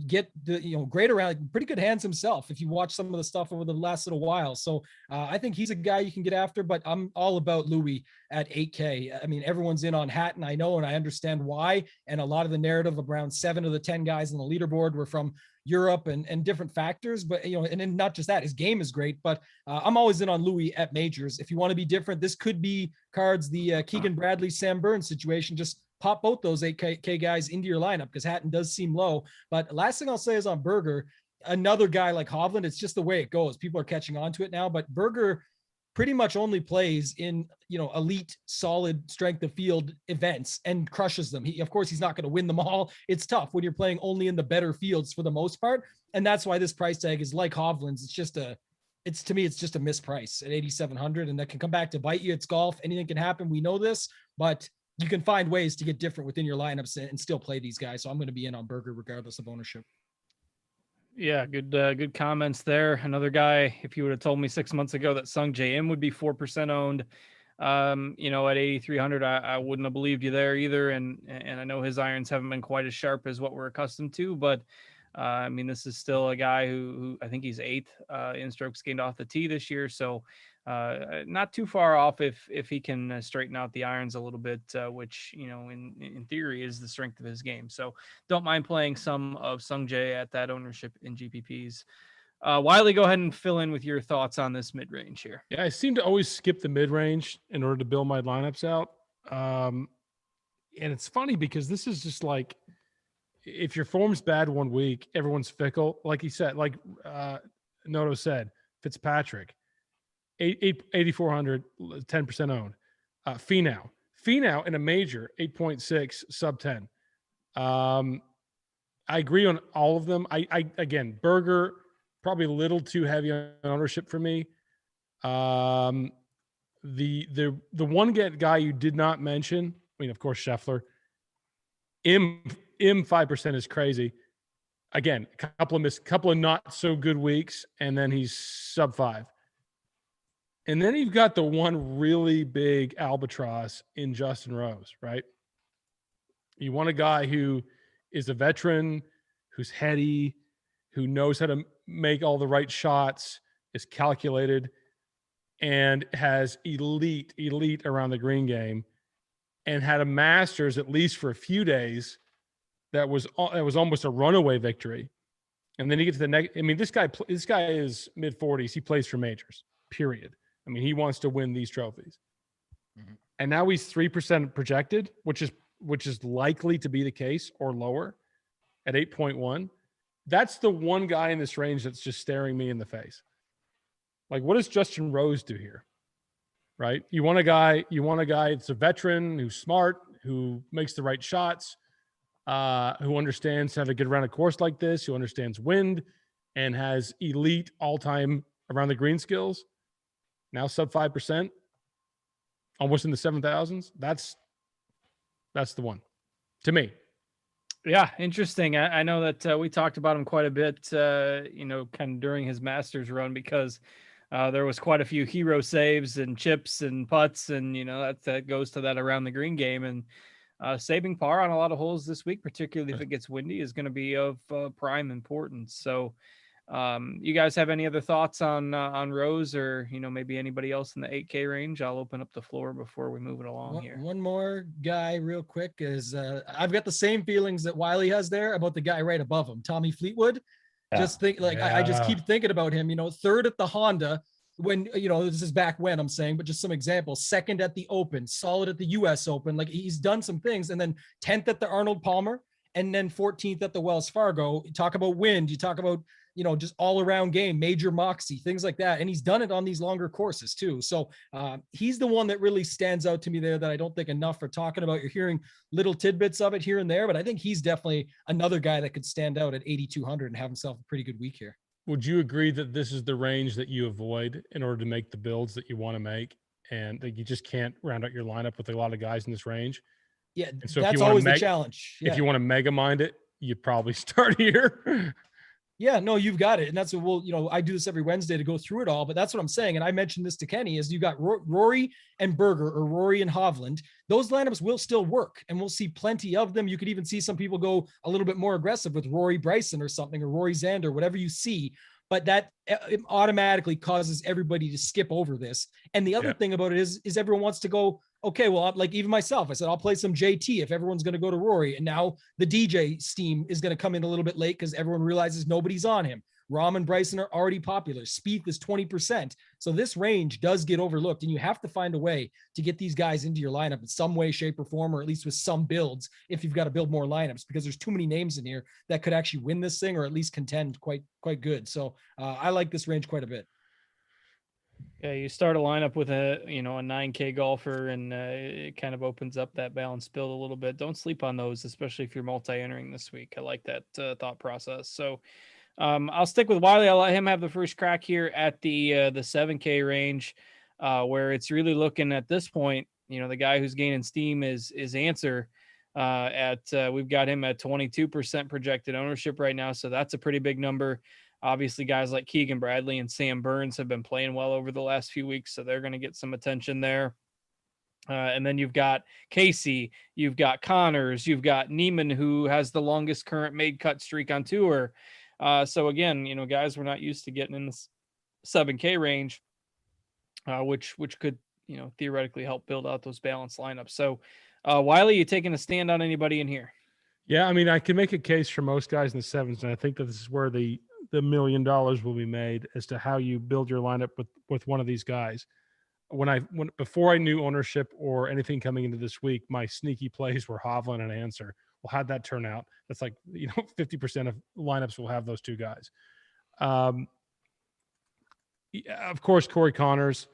get the, great around, pretty good hands himself if you watch some of the stuff over the last little while. So I think he's a guy you can get after, but I'm all about Louis at 8K. I mean, everyone's in on Hatton, I know, and I understand why. And a lot of the narrative of around 7 of the 10 guys on the leaderboard were from Europe and different factors, but and then not just that, his game is great, but I'm always in on Louis at majors. If you want to be different, this could be cards, the Keegan Bradley, Sam Burns situation. Just pop both those 8K guys into your lineup because Hatton does seem low. But last thing I'll say is on Berger, another guy like Hovland, it's just the way it goes. People are catching on to it now, but Berger pretty much only plays in, elite, solid strength of field events and crushes them. Of course, he's not going to win them all. It's tough when you're playing only in the better fields for the most part. And that's why this price tag is like Hovland's. To me, it's just a misprice at 8,700, and that can come back to bite you. It's golf. Anything can happen. We know this, but you can find ways to get different within your lineups and still play these guys. So I'm going to be in on Berger regardless of ownership. Yeah, good comments there. Another guy, if you would have told me 6 months ago that Sung J M would be 4% owned, at 8,300, I wouldn't have believed you there either. And I know his irons haven't been quite as sharp as what we're accustomed to, but this is still a guy who I think he's 8th in strokes gained off the tee this year. So not too far off if he can straighten out the irons a little bit, which, in theory is the strength of his game. So don't mind playing some of Sung Jae at that ownership in GPPs. Wiley, go ahead and fill in with your thoughts on this mid-range here. Yeah, I seem to always skip the mid-range in order to build my lineups out. And it's funny because this is just like, if your form's bad one week, everyone's fickle. Like he said, Noto said, Fitzpatrick, 8,400, 10% owned. Fenow in a major, 8.6, sub 10. I agree on all of them. Again, Berger, probably a little too heavy on ownership for me. The one guy you did not mention, of course, Scheffler. M 5% is crazy. Again, a couple of not so good weeks, and then he's sub 5. And then you've got the one really big albatross in Justin Rose, right? You want a guy who is a veteran, who's heady, who knows how to make all the right shots, is calculated, and has elite around the green game, and had a Masters at least for a few days that was almost a runaway victory. And then you get to the next. This guy is mid-40s. He plays for majors, period. He wants to win these trophies. Mm-hmm. And now he's 3% projected, which is likely to be the case or lower at 8.1. That's the one guy in this range that's just staring me in the face. Like, what does Justin Rose do here? Right? You want a guy that's a veteran, who's smart, who makes the right shots, who understands how to get around a course like this, who understands wind, and has elite all-time around the green skills. Now sub 5%, almost in the 7,000s. That's the one to me. Yeah, interesting. I know that we talked about him quite a bit, kind of during his Masters run, because there was quite a few hero saves and chips and putts, and that goes to that around the green game. And saving par on a lot of holes this week, particularly if it gets windy, is going to be of prime importance. So, you guys have any other thoughts on Rose, or maybe anybody else in the 8K range? I'll open up the floor before we move it along here. One more guy real quick is I've got the same feelings that Wiley has there about the guy right above him, Tommy Fleetwood. Yeah. I just keep thinking about him, 3rd at the Honda when, this is back when I'm saying, but just some examples, 2nd at the Open, solid at the US Open. Like, he's done some things, and then 10th at the Arnold Palmer, and then 14th at the Wells Fargo. You talk about wind, you talk about just all around game, major moxie, things like that. And he's done it on these longer courses too. So he's the one that really stands out to me there that I don't think enough are talking about. You're hearing little tidbits of it here and there, but I think he's definitely another guy that could stand out at 8,200 and have himself a pretty good week here. Would you agree that this is the range that you avoid in order to make the builds that you want to make, and that you just can't round out your lineup with a lot of guys in this range? Yeah, and so that's always the challenge. Yeah. If you want to mega mind it, you probably start here. Yeah, no, you've got it. And that's what I do this every Wednesday to go through it all, but that's what I'm saying. And I mentioned this to Kenny, is you got Rory and Berger, or Rory and Hovland. Those lineups will still work, and we'll see plenty of them. You could even see some people go a little bit more aggressive with Rory Bryson or something, or Rory Xander, whatever you see. But that automatically causes everybody to skip over this. And the other thing about it is everyone wants to go, okay, well, like even myself, I said, I'll play some JT if everyone's going to go to Rory. And now the DJ steam is going to come in a little bit late because everyone realizes nobody's on him. Rahm and Bryson are already popular. Spieth is 20%. So this range does get overlooked, and you have to find a way to get these guys into your lineup in some way, shape, or form, or at least with some builds if you've got to build more lineups, because there's too many names in here that could actually win this thing, or at least contend quite good. So I like this range quite a bit. Yeah, you start a lineup with a 9K golfer, and it kind of opens up that balanced build a little bit. Don't sleep on those, especially if you're multi-entering this week. I like that thought process. So I'll stick with Wiley. I'll let him have the first crack here at the 7K range, where it's really looking at this point. The guy who's gaining steam is Answer. We've got him at 22% projected ownership right now, so that's a pretty big number. Obviously, guys like Keegan Bradley and Sam Burns have been playing well over the last few weeks, so they're going to get some attention there. And then you've got Casey, you've got Connors, you've got Neiman, who has the longest current made cut streak on tour. So again, guys, we're not used to getting in the 7K range, which could, theoretically help build out those balanced lineups. So Wiley, you taking a stand on anybody in here? Yeah, I mean, I can make a case for most guys in the sevens, and I think that this is where the $1 million will be made as to how you build your lineup with one of these guys. Before I knew ownership or anything coming into this week, my sneaky plays were Hovland and Answer. Well, how'd that turn out? That's like 50% of lineups will have those two guys. Of course, Corey Connors.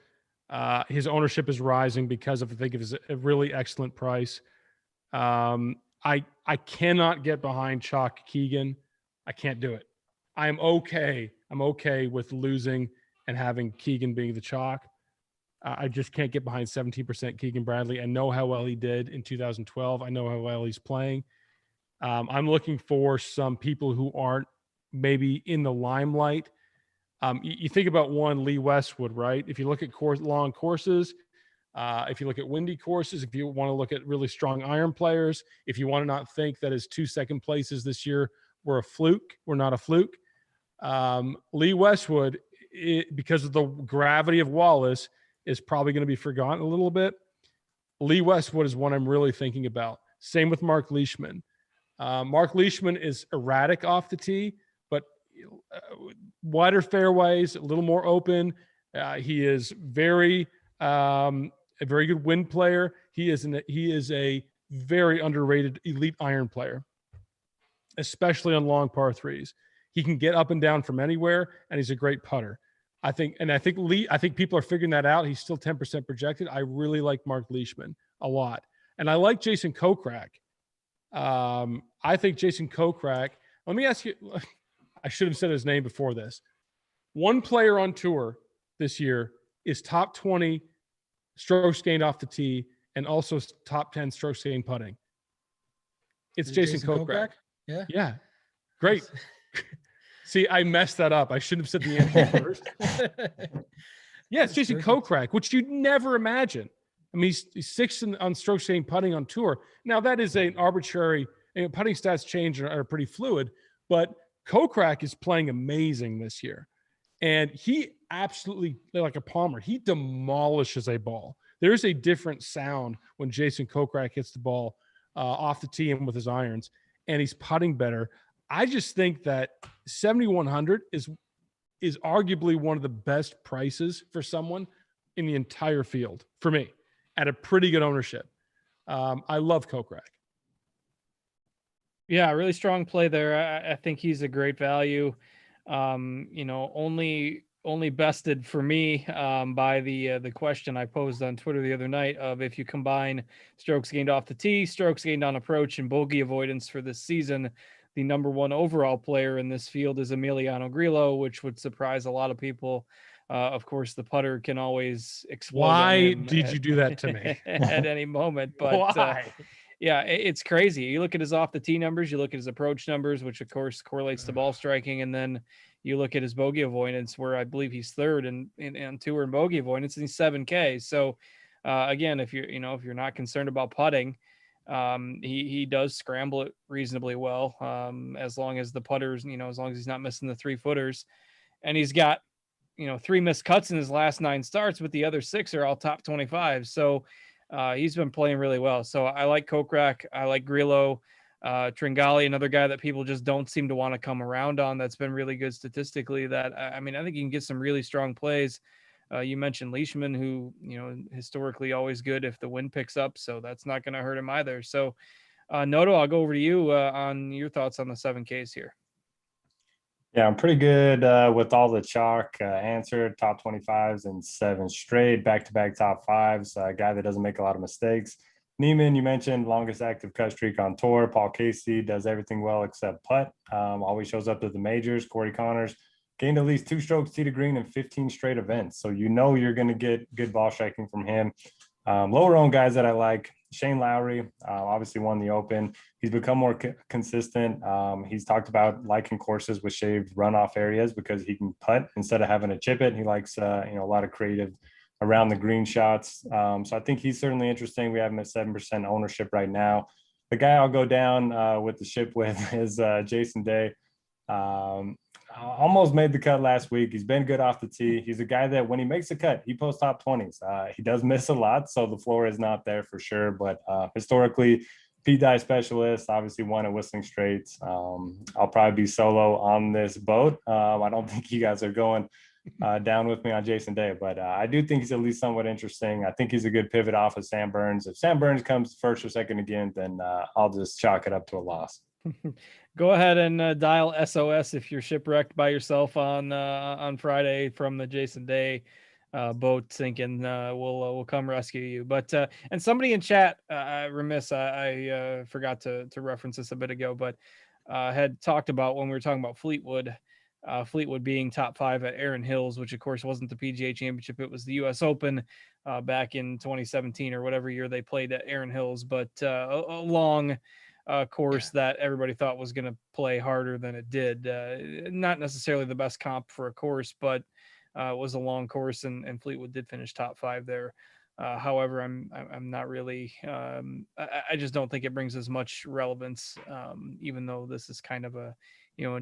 His ownership is rising because of, I think, it was a really excellent price. I cannot get behind Chalk Keegan. I can't do it. I'm okay with losing and having Keegan being the chalk. I just can't get behind 17% Keegan Bradley. I know how well he did in 2012. I know how well he's playing. I'm looking for some people who aren't maybe in the limelight. You think about Lee Westwood, right? If you look at long courses, if you look at windy courses, if you want to look at really strong iron players, if you want to not think that his 2 second places this year were not a fluke. Lee Westwood, because of the gravity of Wallace, is probably going to be forgotten a little bit. Lee Westwood is one I'm really thinking about. Same with Mark Leishman. Mark Leishman is erratic off the tee, but wider fairways, a little more open. He is a very good wind player. He is a very underrated elite iron player, especially on long par threes. He can get up and down from anywhere, and he's a great putter. I think people are figuring that out. He's still 10% projected. I really like Mark Leishman a lot. And I like Jason Kokrak. I think Jason Kokrak, let me ask you, I should have said his name before this. One player on tour this year is top 20 strokes gained off the tee and also top 10 strokes gained putting. It's Jason Kokrak. Yeah. Yeah. Great. See, I messed that up. I shouldn't have said the answer first. Yeah, it's Jason Kokrak, which you'd never imagine. I mean, he's sixth on strokes gained putting on tour. Now, that is an arbitrary, putting stats change are pretty fluid, but Kokrak is playing amazing this year. And he absolutely, like a Palmer, he demolishes a ball. There's a different sound when Jason Kokrak hits the ball off the tee and with his irons, and he's putting better. I just think that 7,100 is arguably one of the best prices for someone in the entire field for me at a pretty good ownership. I love Kokrak. Yeah, really strong play there. I think he's a great value. only bested for me by the question I posed on Twitter the other night of if you combine strokes gained off the tee, strokes gained on approach, and bogey avoidance for this season, the number one overall player in this field is Emiliano Grillo, which would surprise a lot of people. Of course, the putter can always explode. Why did you do that to me? At any moment? But Why? yeah, it's crazy. You look at his off the tee numbers, you look at his approach numbers, which of course correlates to ball striking, and then you look at his bogey avoidance, where I believe he's third in tour in bogey avoidance, and he's 7K. So again, if you're not concerned about putting, he does scramble it reasonably well, as long as the putters, as long as he's not missing the 3-footers, and he's got 3 missed cuts in his last 9 starts, but the other 6 are all top 25. So he's been playing really well. So I like Kokrak. I like Grillo. Tringali, another guy that people just don't seem to want to come around on. That's been really good statistically. That I think you can get some really strong plays. You mentioned Leishman, who historically always good if the wind picks up, so that's not going to hurt him either. So Noto, I'll go over to you on your thoughts on the 7Ks here. Yeah, I'm pretty good with all the chalk answered, top 25s and 7 straight, back-to-back top 5s, a guy that doesn't make a lot of mistakes. Neiman, you mentioned longest active cut streak on tour. Paul Casey does everything well except putt. Always shows up to the majors. Corey Connors gained at least 2 strokes tee to green in 15 straight events. So you're going to get good ball striking from him. Lower owned guys that I like, Shane Lowry, obviously won the Open. He's become more consistent. He's talked about liking courses with shaved runoff areas because he can putt instead of having to chip it. He likes a lot of creative around the green shots. So I think he's certainly interesting. We have him at 7% ownership right now. The guy I'll go down with the ship with is Jason Day. Almost made the cut last week. He's been good off the tee. He's a guy that when he makes a cut, he posts top 20s. He does miss a lot, so the floor is not there for sure. But historically, Pga specialist, obviously won at Whistling Straits. I'll probably be solo on this boat. I don't think you guys are going down with me on Jason Day, but I do think he's at least somewhat interesting. I think he's a good pivot off of Sam Burns. If Sam Burns comes first or second again, then I'll just chalk it up to a loss. Go ahead and dial SOS if you're shipwrecked by yourself on Friday from the Jason Day boat sinking. We'll come rescue you. But and somebody in chat, remiss, I forgot to reference this a bit ago, but had talked about when we were talking about Fleetwood being top 5 at Erin Hills, which of course wasn't the PGA Championship. It was the US Open back in 2017 or whatever year they played at Erin Hills, but a long course that everybody thought was going to play harder than it did. Not necessarily the best comp for a course, but it was a long course, and Fleetwood did finish top 5 there. However, I'm not really. I just don't think it brings as much relevance, even though this is kind of a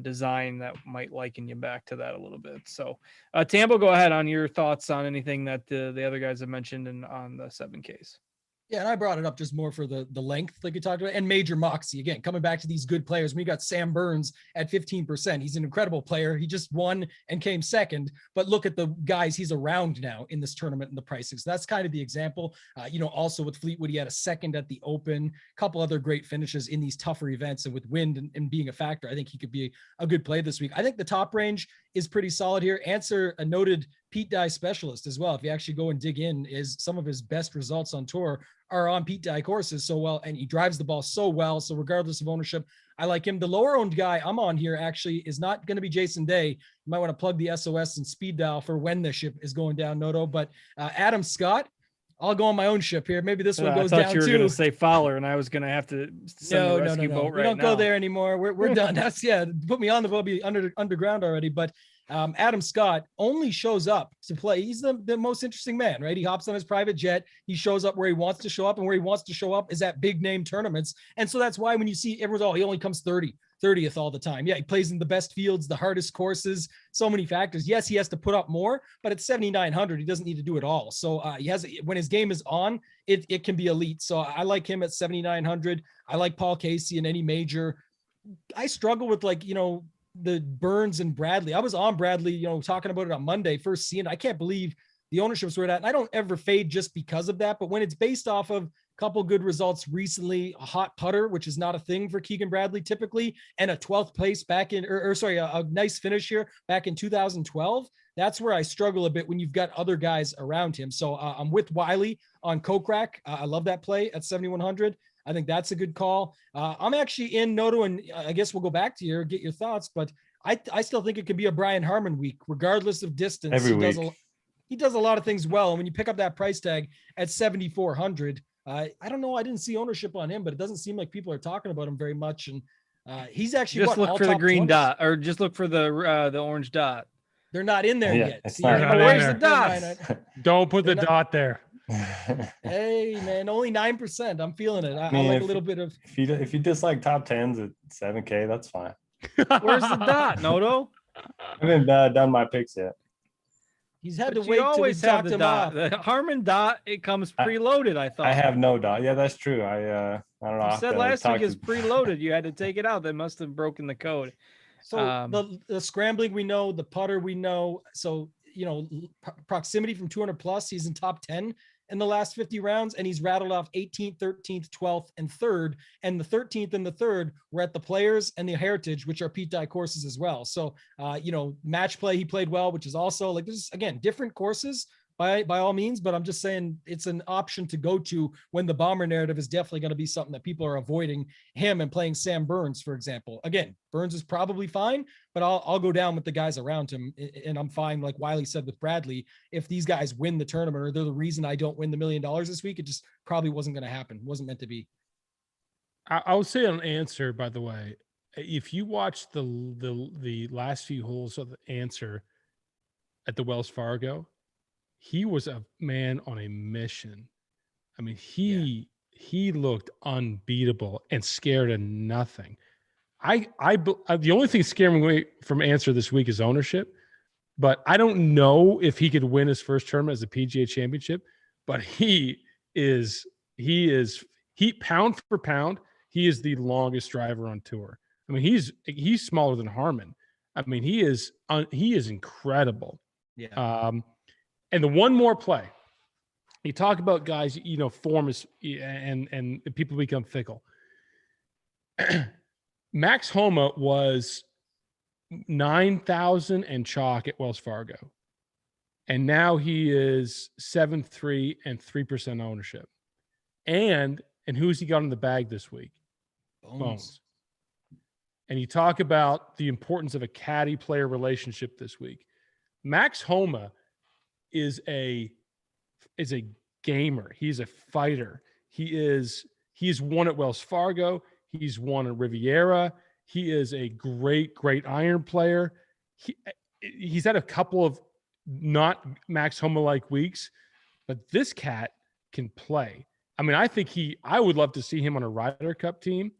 design that might liken you back to that a little bit. So, Tambo, go ahead on your thoughts on anything that the other guys have mentioned and on the 7Ks. Yeah, and I brought it up just more for the length, like you talked about, and Major Moxie. Again, coming back to these good players, we got Sam Burns at 15%. He's an incredible player. He just won and came second, but look at the guys he's around now in this tournament and the pricing. So that's kind of the example. Also with Fleetwood, he had a second at the Open, a couple other great finishes in these tougher events, and with wind and being a factor, I think he could be a good play this week. I think the top range is pretty solid here. Answer a noted Pete Dye specialist as well. If you actually go and dig in, is some of his best results on tour are on Pete Dye courses so well, and he drives the ball so well. So regardless of ownership, I like him. The lower owned guy I'm on here actually is not going to be Jason Day. You might want to plug the SOS and speed dial for when the ship is going down, Noto. But Adam Scott, I'll go on my own ship here. Maybe this one goes down too. I thought you were going to say Fowler, and I was going to have to send the rescue boat right now. We don't go there anymore. We're done. That's put me on the boat, be underground already. But Adam Scott only shows up to play. He's the most interesting man, right? He hops on his private jet. He shows up where he wants to show up, and where he wants to show up is at big name tournaments. And so that's why when you see everyone's, he only comes 30th all the time. Yeah, he plays in the best fields, the hardest courses, so many factors. Yes, he has to put up more, but at 7,900, he doesn't need to do it all. So when his game is on, it can be elite. So I like him at 7,900. I like Paul Casey in any major. I struggle with the Burns and Bradley. I was on Bradley, talking about it on Monday, first seeing it. I can't believe the ownerships were at, and I don't ever fade just because of that. But when it's based off of couple good results recently, a hot putter, which is not a thing for Keegan Bradley typically, and a 12th place back in, a nice finish here back in 2012. That's where I struggle a bit when you've got other guys around him. So I'm with Wiley on Kokrak. I love that play at 7,100. I think that's a good call. I'm actually in Noto, and I guess we'll go back to you, get your thoughts, but I still think it could be a Brian Harman week, regardless of distance. Every week. He does a lot of things well. And when you pick up that price tag at 7,400, I don't know. I didn't see ownership on him, but it doesn't seem like people are talking about him very much. And he's actually just look for the green 20s? dot, or just look for the orange dot. They're not in there yet. It's See, not where's there. the dot? Don't put the dot there. Hey man, only 9%. I'm feeling it. I mean, like a little bit of. If you dislike top 10s at 7K, that's fine. Where's the dot, Noto? I haven't done my picks yet. He's had But to wait you till we always have talked the him dot. off. The Harman dot, it comes preloaded, I thought. I have no dot. Yeah, that's true. I don't know. You said last week is preloaded. You had to take it out. They must have broken the code. So the scrambling we know, the putter we know. So proximity from 200 plus. He's in top 10 in the last 50 rounds, and he's rattled off 18th, 13th, 12th, and 3rd. And the 13th and the 3rd were at the Players and the Heritage, which are Pete Dye courses as well. So, match play, he played well, which is also like, there's again, different courses by all means, but I'm just saying it's an option to go to when the bomber narrative is definitely going to be something that people are avoiding him and playing Sam Burns, for example. Again, Burns is probably fine, but I'll go down with the guys around him, and I'm fine. Like Wiley said with Bradley, if these guys win the tournament or they're the reason I don't win the $1 million this week, it just probably wasn't going to happen. Wasn't meant to be. I would say on Answer, by the way, if you watch the last few holes of the Answer at the Wells Fargo, he was a man on a mission. I mean, he looked unbeatable and scared of nothing. The only thing scaring me from Answer this week is ownership, but I don't know if he could win his first tournament as a PGA Championship. But he pound for pound, he is the longest driver on tour. I mean, he's smaller than Harman. I mean, he is incredible. Yeah. And the one more play, you talk about guys, form is, and people become fickle. Max Homa was 9,000 and chalk at Wells Fargo. And now he is 7.3 and 3% ownership. And who's he got in the bag this week? Bones. And you talk about the importance of a caddy player relationship this week. Max Homa is a gamer. He's a fighter. He's won at Wells Fargo. He's won at Riviera. He is a great iron player. He's had a couple of not Max Homa-like weeks, but this cat can play. I mean, I would love to see him on a Ryder Cup team.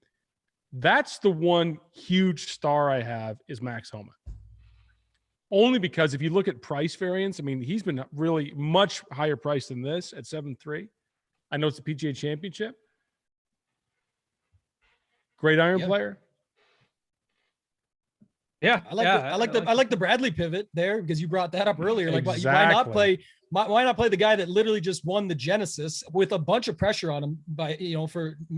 That's the one huge star I have is Max Homa. Only because if you look at price variance, I mean, he's been really much higher price than this at 7.3. I know it's a PGA Championship. Great iron player. Yeah, I like the Bradley pivot there because you brought that up earlier. Like, Exactly. why not play the guy that literally just won the Genesis with a bunch of pressure on him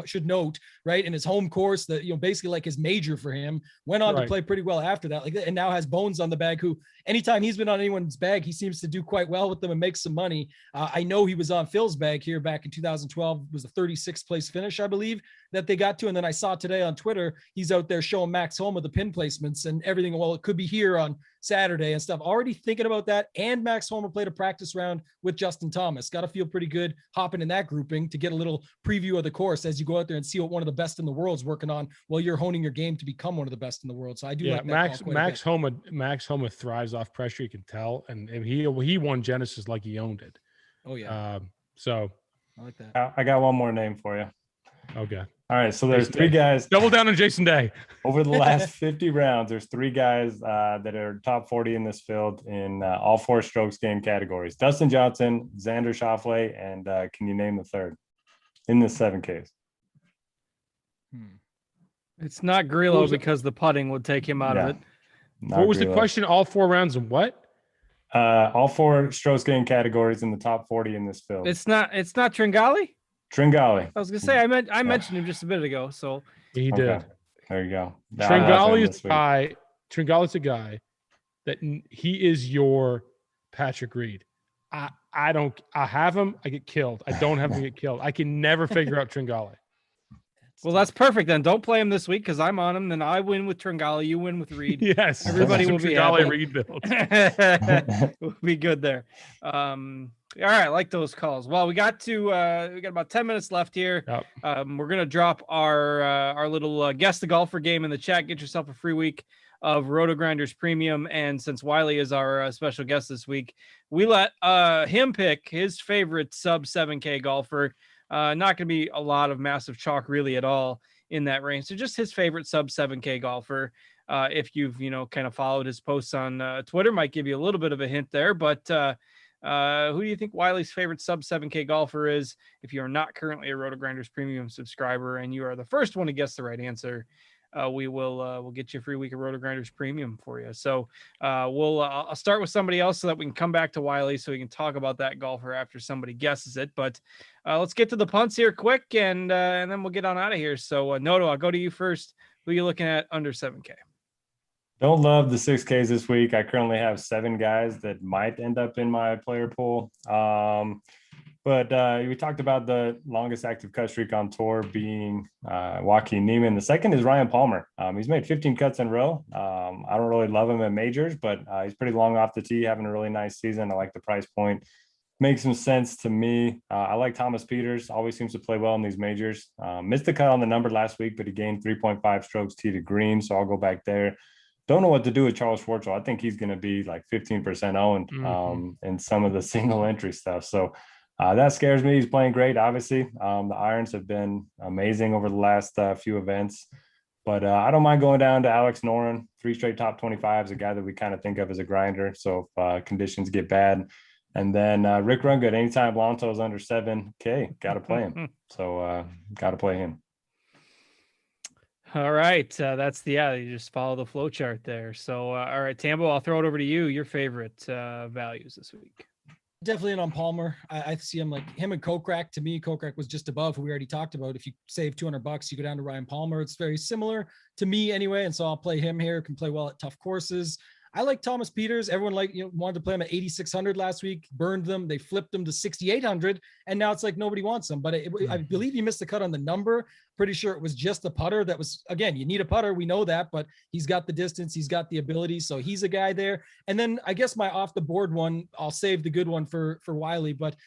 should note, right? In his home course that, basically like his major for him, went on to play pretty well after that. And now has Bones on the bag, who anytime he's been on anyone's bag, he seems to do quite well with them and make some money. I know he was on Phil's bag here back in 2012, was the 36th place finish, I believe, that they got to. And then I saw today on Twitter, he's out there showing Max Homa the pin placements and everything. Well, it could be here on Saturday and stuff. Already thinking about that. And Max Homa played a practice round with Justin Thomas. Got to feel pretty good hopping in that grouping to get a little preview of the course as you go out there and see what one of the best in the world is working on while you're honing your game to become one of the best in the world. So I do like that. Max Homa thrives off pressure. You can tell. And he won Genesis like he owned it. Oh yeah. So I like that. I got one more name for you. Okay. All right. So there's three guys. Double down on Jason Day. Over the last 50 rounds, there's three guys that are top 40 in this field in all four strokes gained categories. Dustin Johnson, Xander Schauffele, and can you name the third in this 7Ks? It's not Grillo because the putting would take him out of it. What was the question? All four rounds of what? All four strokes gained categories in the top 40 in this field. It's not Tringali? Tringali. I was gonna say I mentioned him just a minute ago. So He did. Okay. There you go. Tringali's a guy that he is your Patrick Reed. I have him. I get killed. I don't have him get killed. I can never figure out Tringali. Well, that's perfect then. Don't play him this week because I'm on him. Then I win with Tringali. You win with Reed. Yes, everybody will be Tringali happy. Reed build. We'll be good there. All right, I like those calls. Well, we got about 10 minutes left here. Yep. We're gonna drop our little guess the golfer game in the chat. Get yourself a free week of Rotogrinders Premium. And since Wiley is our special guest this week, we let him pick his favorite sub 7K golfer. Not going to be a lot of massive chalk really at all in that range. So just his favorite sub 7K golfer. If you've, kind of followed his posts on Twitter, might give you a little bit of a hint there. But who do you think Wiley's favorite sub 7K golfer is? If you're not currently a Rotogrinders Premium subscriber and you are the first one to guess the right answer, we'll get you a free week of Rotogrinders Premium for you. So I'll start with somebody else so that we can come back to Wiley so we can talk about that golfer after somebody guesses it. But let's get to the punts here quick and then we'll get on out of here. So Noto, I'll go to you first. Who are you looking at under 7K? Don't love the 6Ks this week. I currently have 7 guys that might end up in my player pool. But we talked about the longest active cut streak on tour being Joaquin Niemann. The second is Ryan Palmer. He's made 15 cuts in a row. I don't really love him at majors, but he's pretty long off the tee, having a really nice season. I like the price point. Makes some sense to me. I like Thomas Peters. Always seems to play well in these majors. Missed the cut on the number last week, but he gained 3.5 strokes tee to green, so I'll go back there. Don't know what to do with Charles Schwartzel. I think he's going to be like 15% owned in some of the single entry stuff. So that scares me. He's playing great, obviously. The irons have been amazing over the last few events. But I don't mind going down to Alex Noren. 3 straight top 25s, a guy that we kind of think of as a grinder. So if conditions get bad. And then Rick Rungood, anytime Lonto's under 7K, got to play him. So got to play him. All right. You just follow the flow chart there. So, all right, Tambo, I'll throw it over to you. Your favorite values this week. Definitely in on Palmer. I see him like him and Koch. To me, Koch was just above who we already talked about. If you save $200, you go down to Ryan Palmer. It's very similar to me anyway. And so I'll play him here, can play well at tough courses. I like Thomas Peters. Everyone wanted to play him at 8,600 last week, burned them. They flipped them to 6,800. And now it's like nobody wants them. But I believe he missed the cut on the number. Pretty sure it was just the putter. That was, again, you need a putter. We know that, but he's got the distance. He's got the ability. So he's a guy there. And then I guess my off the board one, I'll save the good one for Wiley, but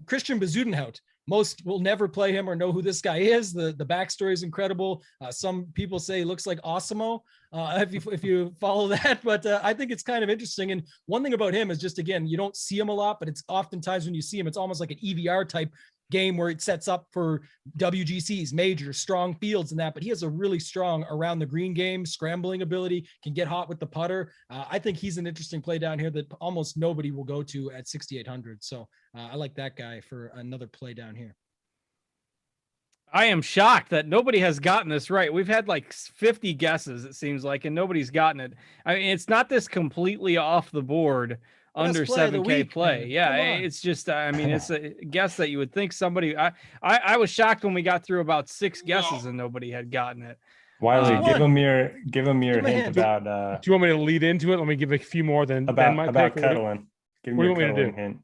Christian Bazoonhout. Most will never play him or know who this guy is. The backstory is incredible. Some people say he looks like Osimo, if you follow that. But I think it's kind of interesting. And one thing about him is just, again, you don't see him a lot, but it's oftentimes when you see him, it's almost like an EVR type game where it sets up for WGCs, major, strong fields and that. But he has a really strong around the green game, scrambling ability, can get hot with the putter. I think he's an interesting play down here that almost nobody will go to at 6,800. So I like that guy for another play down here. I am shocked that nobody has gotten this right. We've had like 50 guesses, it seems like, and nobody's gotten it. I mean, it's not this completely off the board under 7K play. Man. Yeah, it's just, I mean, it's a guess that you would think somebody, I was shocked when we got through about 6 guesses and nobody had gotten it. Wiley, give him your hint about. Do you want me to lead into it? Let me give a few more than about cuddling. Give me your cuddling hint.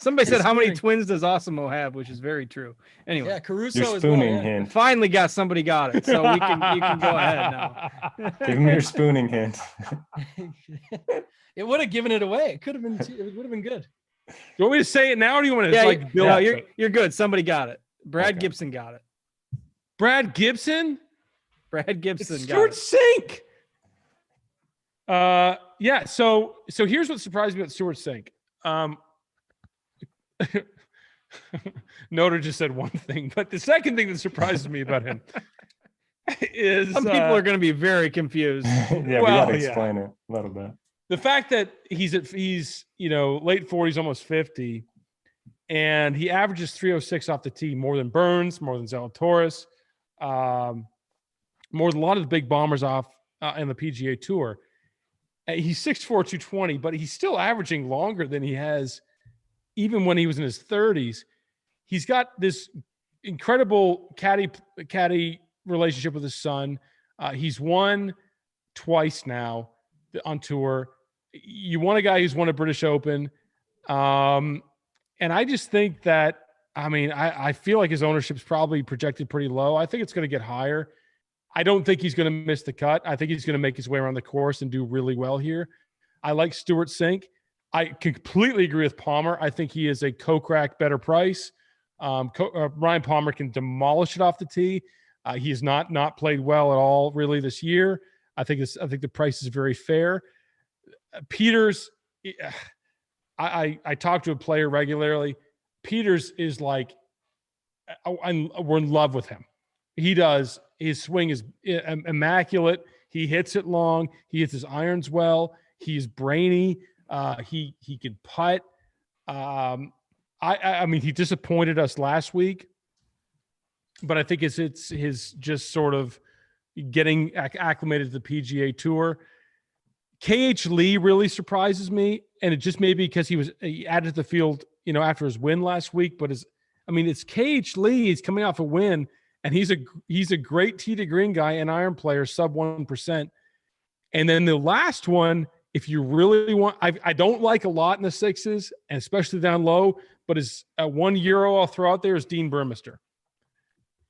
Somebody said, how many twins does Osimo have? Which is very true. Anyway, yeah, Caruso your is spooning well, yeah. hint. Finally somebody got it. So you can go ahead now. Give me your spooning hint. It would have given it away. It would have been good. You want me to say it now, or do you want to build up? You're good. Somebody got it. Brad Gibson got it. Brad Gibson? Brad Gibson it's got Stewart Cink. Yeah, so here's what surprised me about Stewart Cink. Noter just said one thing, but the second thing that surprises me about him is some people are going to be very confused. Yeah, we got to explain it a little bit. The fact that he's late 40s, almost 50, and he averages 306 off the tee, more than Burns, more than Zalatoris, more than a lot of the big bombers off in the PGA Tour. He's 6'4", 220, but he's still averaging longer than he has even when he was in his 30s. he's got this incredible caddy relationship with his son. He's won twice now on tour. You want a guy who's won a British Open. And I just think that, I feel like his ownership's probably projected pretty low. I think it's going to get higher. I don't think he's going to miss the cut. I think he's going to make his way around the course and do really well here. I like Stuart Sink. I completely agree with Palmer. I think he is a Koch better price. Ryan Palmer can demolish it off the tee. He has not played well at all really this year. I think the price is very fair. Peters, I talk to a player regularly. Peters is like, we're in love with him. He does. His swing is immaculate. He hits it long. He hits his irons well. He's brainy. He can putt. He disappointed us last week, but I think it's his just sort of getting acclimated to the PGA Tour. KH Lee really surprises me, and it just may be because he added to the field, after his win last week. But it's KH Lee. He's coming off a win, and he's a great tee to green guy and iron player, sub 1%. And then the last one, if you really want, I don't like a lot in the sixes, and especially down low, but his €1 I'll throw out there is Dean Burmester.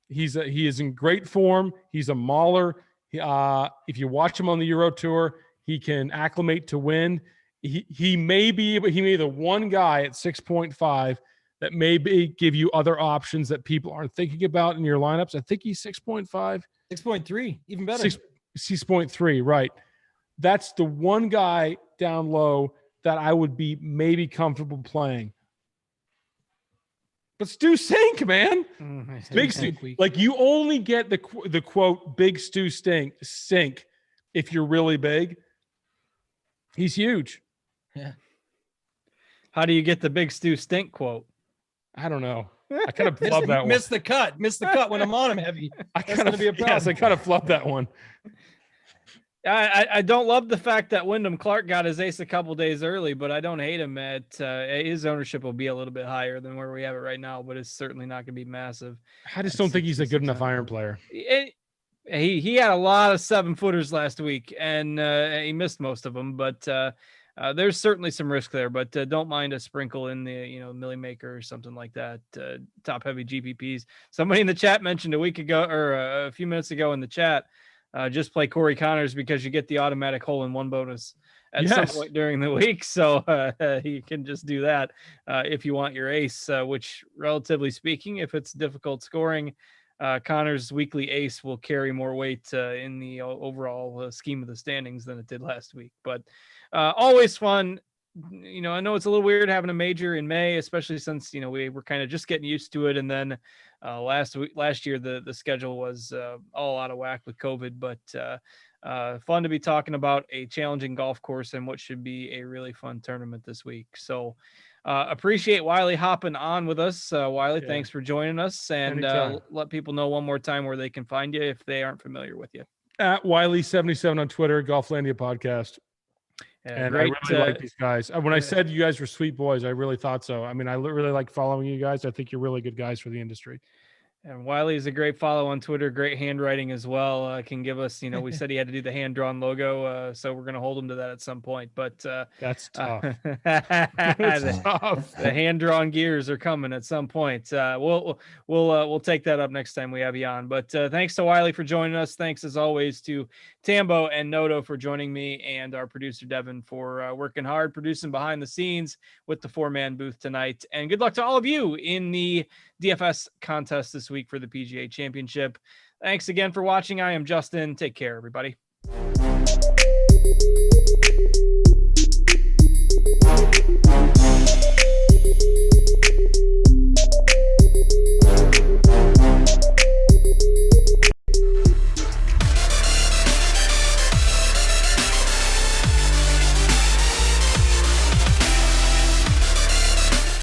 He is in great form. He's a mauler. If you watch him on the Euro Tour, he can acclimate to win. He may be the one guy at 6.5 that maybe give you other options that people aren't thinking about in your lineups. I think he's 6.5. 6.3, even better. 6.3, right. That's the one guy down low that I would be maybe comfortable playing. But Stu Sink, man. Big Stu. Like, you only get the quote, big Stu Sink if you're really big. He's huge. Yeah. How do you get the big Stu Stink quote? I don't know. I kind of flubbed that one. Missed the cut when I'm on him heavy. That's going to be a problem. Yes, I kind of flubbed that one. I don't love the fact that Wyndham Clark got his ace a couple days early, but I don't hate him. His ownership will be a little bit higher than where we have it right now, but it's certainly not going to be massive. I just don't think he's a good enough iron player. He had a lot of 7-footers last week, and he missed most of them, but there's certainly some risk there. But don't mind a sprinkle in the Millie Maker or something like that. Top heavy GPPs. Somebody in the chat mentioned a week ago or a few minutes ago in the chat. Just play Corey Connors because you get the automatic hole-in-one bonus at some point during the week. So you can just do that if you want your ace, which, relatively speaking, if it's difficult scoring, Connors' weekly ace will carry more weight in the overall scheme of the standings than it did last week. But always fun. I know it's a little weird having a major in May, especially since, we were kind of just getting used to it. And then last year, the schedule was all out of whack with COVID, but fun to be talking about a challenging golf course and what should be a really fun tournament this week. So appreciate Wiley hopping on with us. Wiley, thanks for joining us, and let people know one more time where they can find you if they aren't familiar with you. At Wiley77 on Twitter, Golflandia Podcast. And great, I really like these guys. When I said you guys were sweet boys, I really thought so. I really like following you guys. I think you're really good guys for the industry. And Wiley is a great follow on Twitter. Great handwriting as well. Can give us, we said he had to do the hand-drawn logo, so we're going to hold him to that at some point. But that's tough. That's tough. The hand-drawn gears are coming at some point. We'll take that up next time we have you on. But thanks to Wiley for joining us. Thanks as always to Tambo and Noto for joining me, and our producer Devin for working hard, producing behind the scenes with the 4-man booth tonight. And good luck to all of you in the DFS contest this week for the PGA Championship. Thanks again for watching. I am Justin. Take care, everybody.